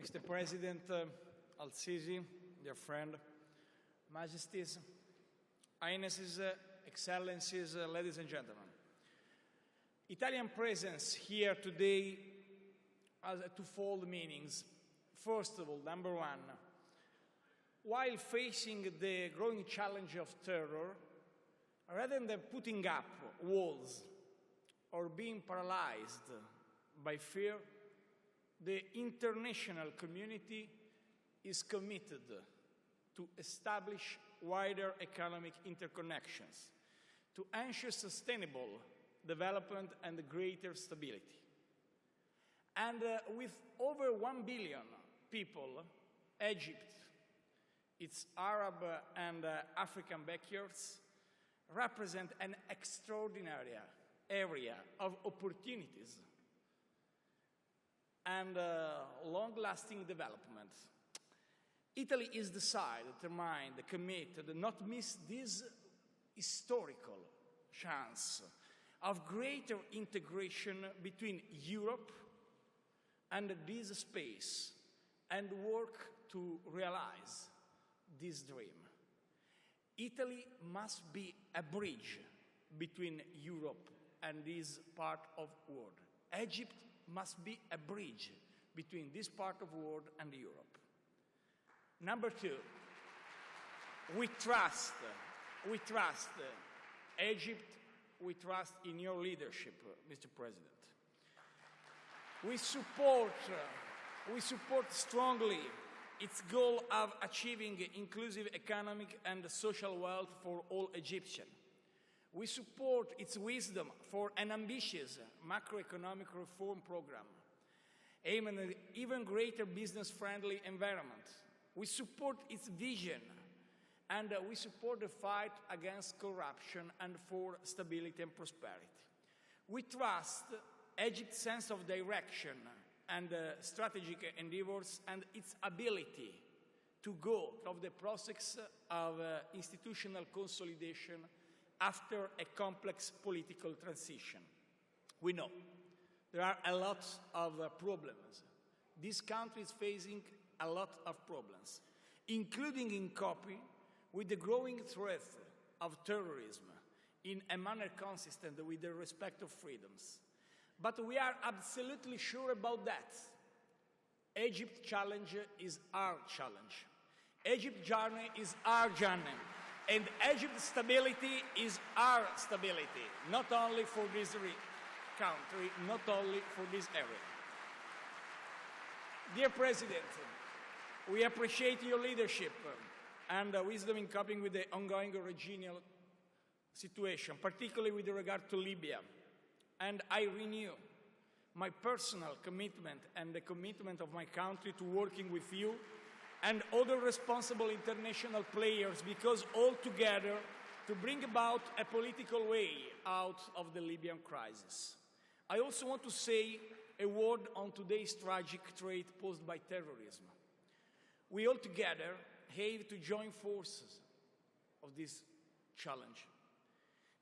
Mr. President Al-Sisi, dear friend, Majesties, Highnesses, Excellencies, ladies and gentlemen. Italian presence here today has twofold meanings. First of all, number one, while facing the growing challenge of terror, rather than putting up walls or being paralyzed by fear, the international community is committed to establish wider economic interconnections, to ensure sustainable development and greater stability. And with over 1 billion people, Egypt, its Arab and African backyards, represent an extraordinary area of opportunities and long-lasting development. Italy is determined, committed, to not miss this historical chance of greater integration between Europe and this space, and work to realize this dream. Italy must be a bridge between Europe and this part of the world. Egypt must be a bridge between this part of the world and Europe. Number two, we trust Egypt. We trust in your leadership, Mr. President. We support strongly its goal of achieving inclusive economic and social wealth for all Egyptians. We support its wisdom for an ambitious macroeconomic reform program, aiming at an even greater business-friendly environment. We support its vision, and we support the fight against corruption and for stability and prosperity. We trust Egypt's sense of direction and strategic endeavors and its ability to go through the process of institutional consolidation after a complex political transition. We know there are a lot of problems. This country is facing a lot of problems, including in coping with the growing threat of terrorism in a manner consistent with the respect of freedoms. But we are absolutely sure about that. Egypt's challenge is our challenge. Egypt's journey is our journey. And Egypt's stability is our stability, not only for this country, not only for this area. Dear President, we appreciate your leadership and wisdom in coping with the ongoing regional situation, particularly with regard to Libya. And I renew my personal commitment and the commitment of my country to working with you and other responsible international players, because all together to bring about a political way out of the Libyan crisis. I also want to say a word on today's tragic threat posed by terrorism. We all together have to join forces of this challenge.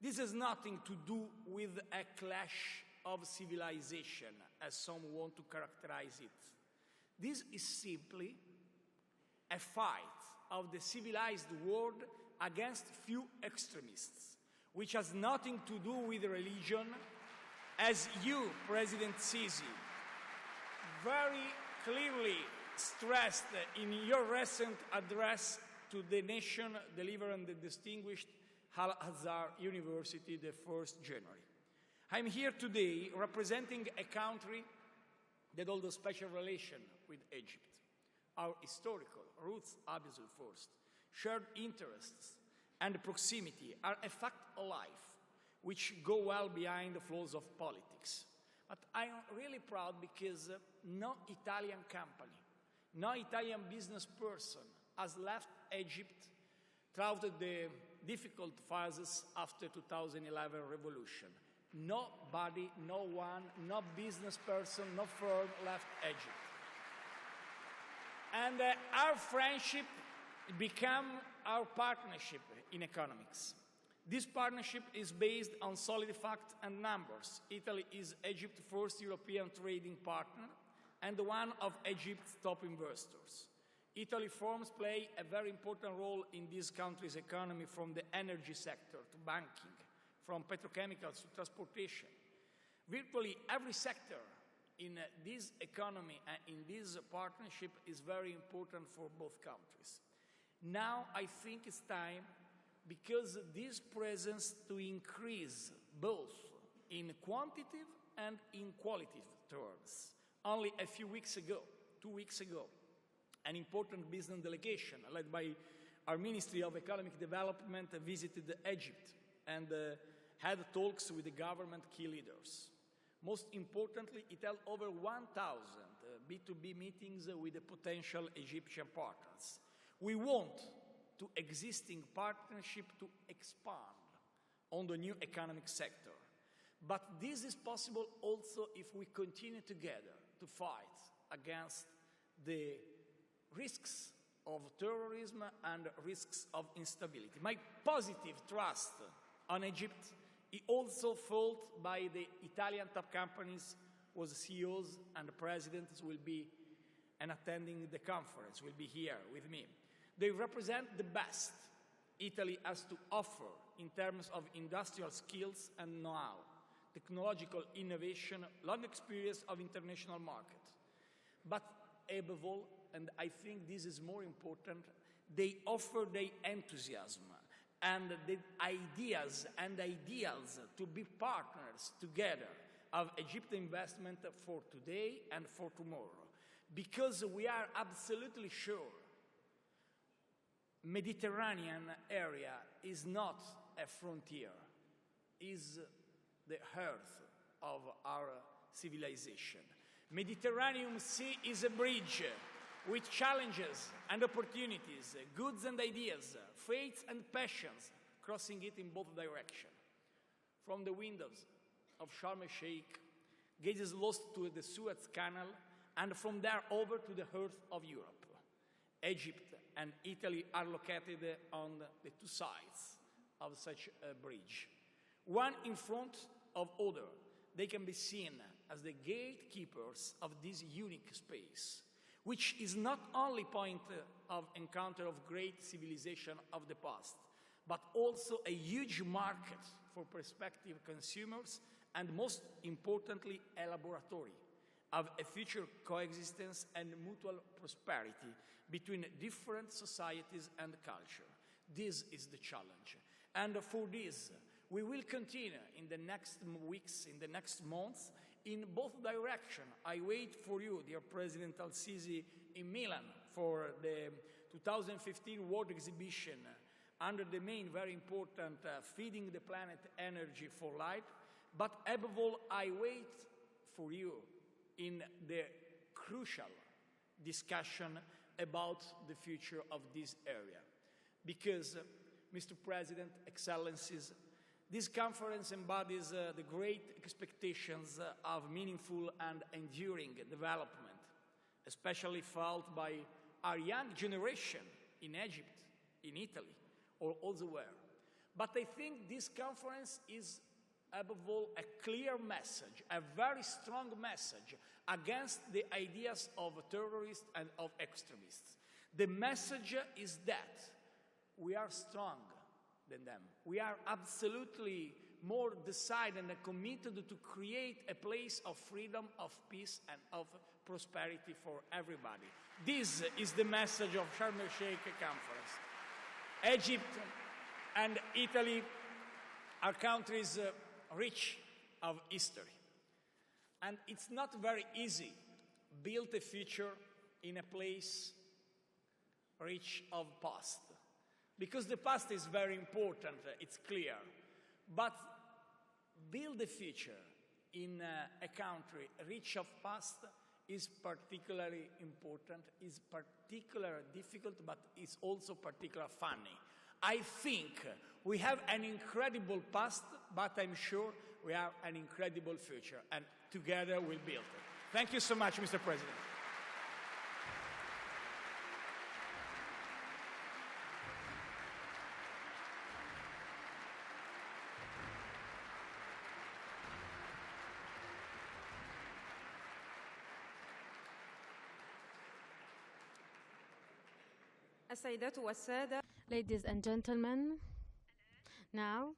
This has nothing to do with a clash of civilization, as some want to characterize it. This is simply a fight of the civilized world against few extremists, which has nothing to do with religion, as you, President Sisi, very clearly stressed in your recent address to the nation delivered on the distinguished Al-Azhar University the 1st January. I'm here today representing a country that holds a special relation with Egypt. Our historical roots, obviously first, shared interests and proximity are a fact of life, which go well behind the flaws of politics. But I am really proud because no Italian company, no Italian business person has left Egypt throughout the difficult phases after 2011 revolution. Nobody, no one, no business person, no firm left Egypt. And our friendship became our partnership in economics. This partnership is based on solid facts and numbers. Italy is Egypt's first European trading partner and one of Egypt's top investors. Italy firms play a very important role in this country's economy, from the energy sector to banking, from petrochemicals to transportation. Virtually every sector in this economy and in this partnership is very important for both countries. Now I think it's time, because this presence to increase both in quantitative and in qualitative terms. Only a few weeks ago, 2 weeks ago, an important business delegation led by our Ministry of Economic Development visited Egypt and had talks with the government key leaders. Most importantly, it held over 1,000 B2B meetings with the potential Egyptian partners. We want to existing partnership to expand on the new economic sector. But this is possible also if we continue together to fight against the risks of terrorism and risks of instability. My positive trust on Egypt is also felt by the Italian top companies, whose CEOs and presidents will be and attending the conference, will be here with me. They represent the best Italy has to offer in terms of industrial skills and know-how, technological innovation, long experience of international market. But above all, and I think this is more important, they offer their enthusiasm and the ideas and ideals to be partners together of Egyptian investment for today and for tomorrow. Because we are absolutely sure Mediterranean area is not a frontier, is the heart of our civilization. Mediterranean Sea is a bridge with challenges and opportunities, goods and ideas, faiths and passions, crossing it in both directions. From the windows of Sharm el-Sheikh, gazes lost to the Suez Canal, and from there over to the heart of Europe. Egypt and Italy are located on the two sides of such a bridge. One in front of other, they can be seen as the gatekeepers of this unique space, which is not only point of encounter of great civilization of the past, but also a huge market for prospective consumers, and most importantly, a laboratory of a future coexistence and mutual prosperity between different societies and culture. This is the challenge. And for this, we will continue in the next weeks, in the next months, in both directions. I wait for you, dear President Al-Sisi, in Milan for the 2015 World Exhibition under the main, very important, Feeding the Planet Energy for Light. But above all, I wait for you in the crucial discussion about the future of this area. Because, Mr. President, Excellencies, this conference embodies the great expectations of meaningful and enduring development, especially felt by our young generation in Egypt, in Italy, or elsewhere. But I think this conference is, above all, a clear message, a very strong message against the ideas of terrorists and of extremists. The message is that we are stronger than them. We are absolutely more decided and committed to create a place of freedom, of peace, and of prosperity for everybody. This is the message of Sharm el-Sheikh Conference. Egypt and Italy are countries rich of history. And it's not very easy to build a future in a place rich of past. Because the past is very important, it's clear. But build a future in a country rich of past is particularly important, is particularly difficult, but it's also particularly funny. I think we have an incredible past, but I'm sure we have an incredible future, and together we'll build it. Thank you so much, Mr. President. السيدات والسادة. Ladies and gentlemen, now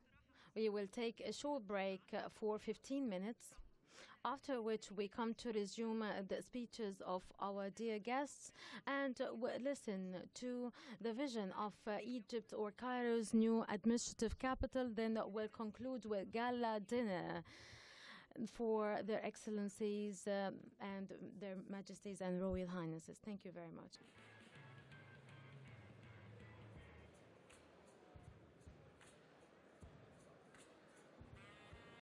we will take a short break for 15 minutes, after which we come to resume the speeches of our dear guests and listen to the vision of Egypt or Cairo's new administrative capital. Then we'll conclude with gala dinner for their excellencies and their majesties and royal highnesses. Thank you very much.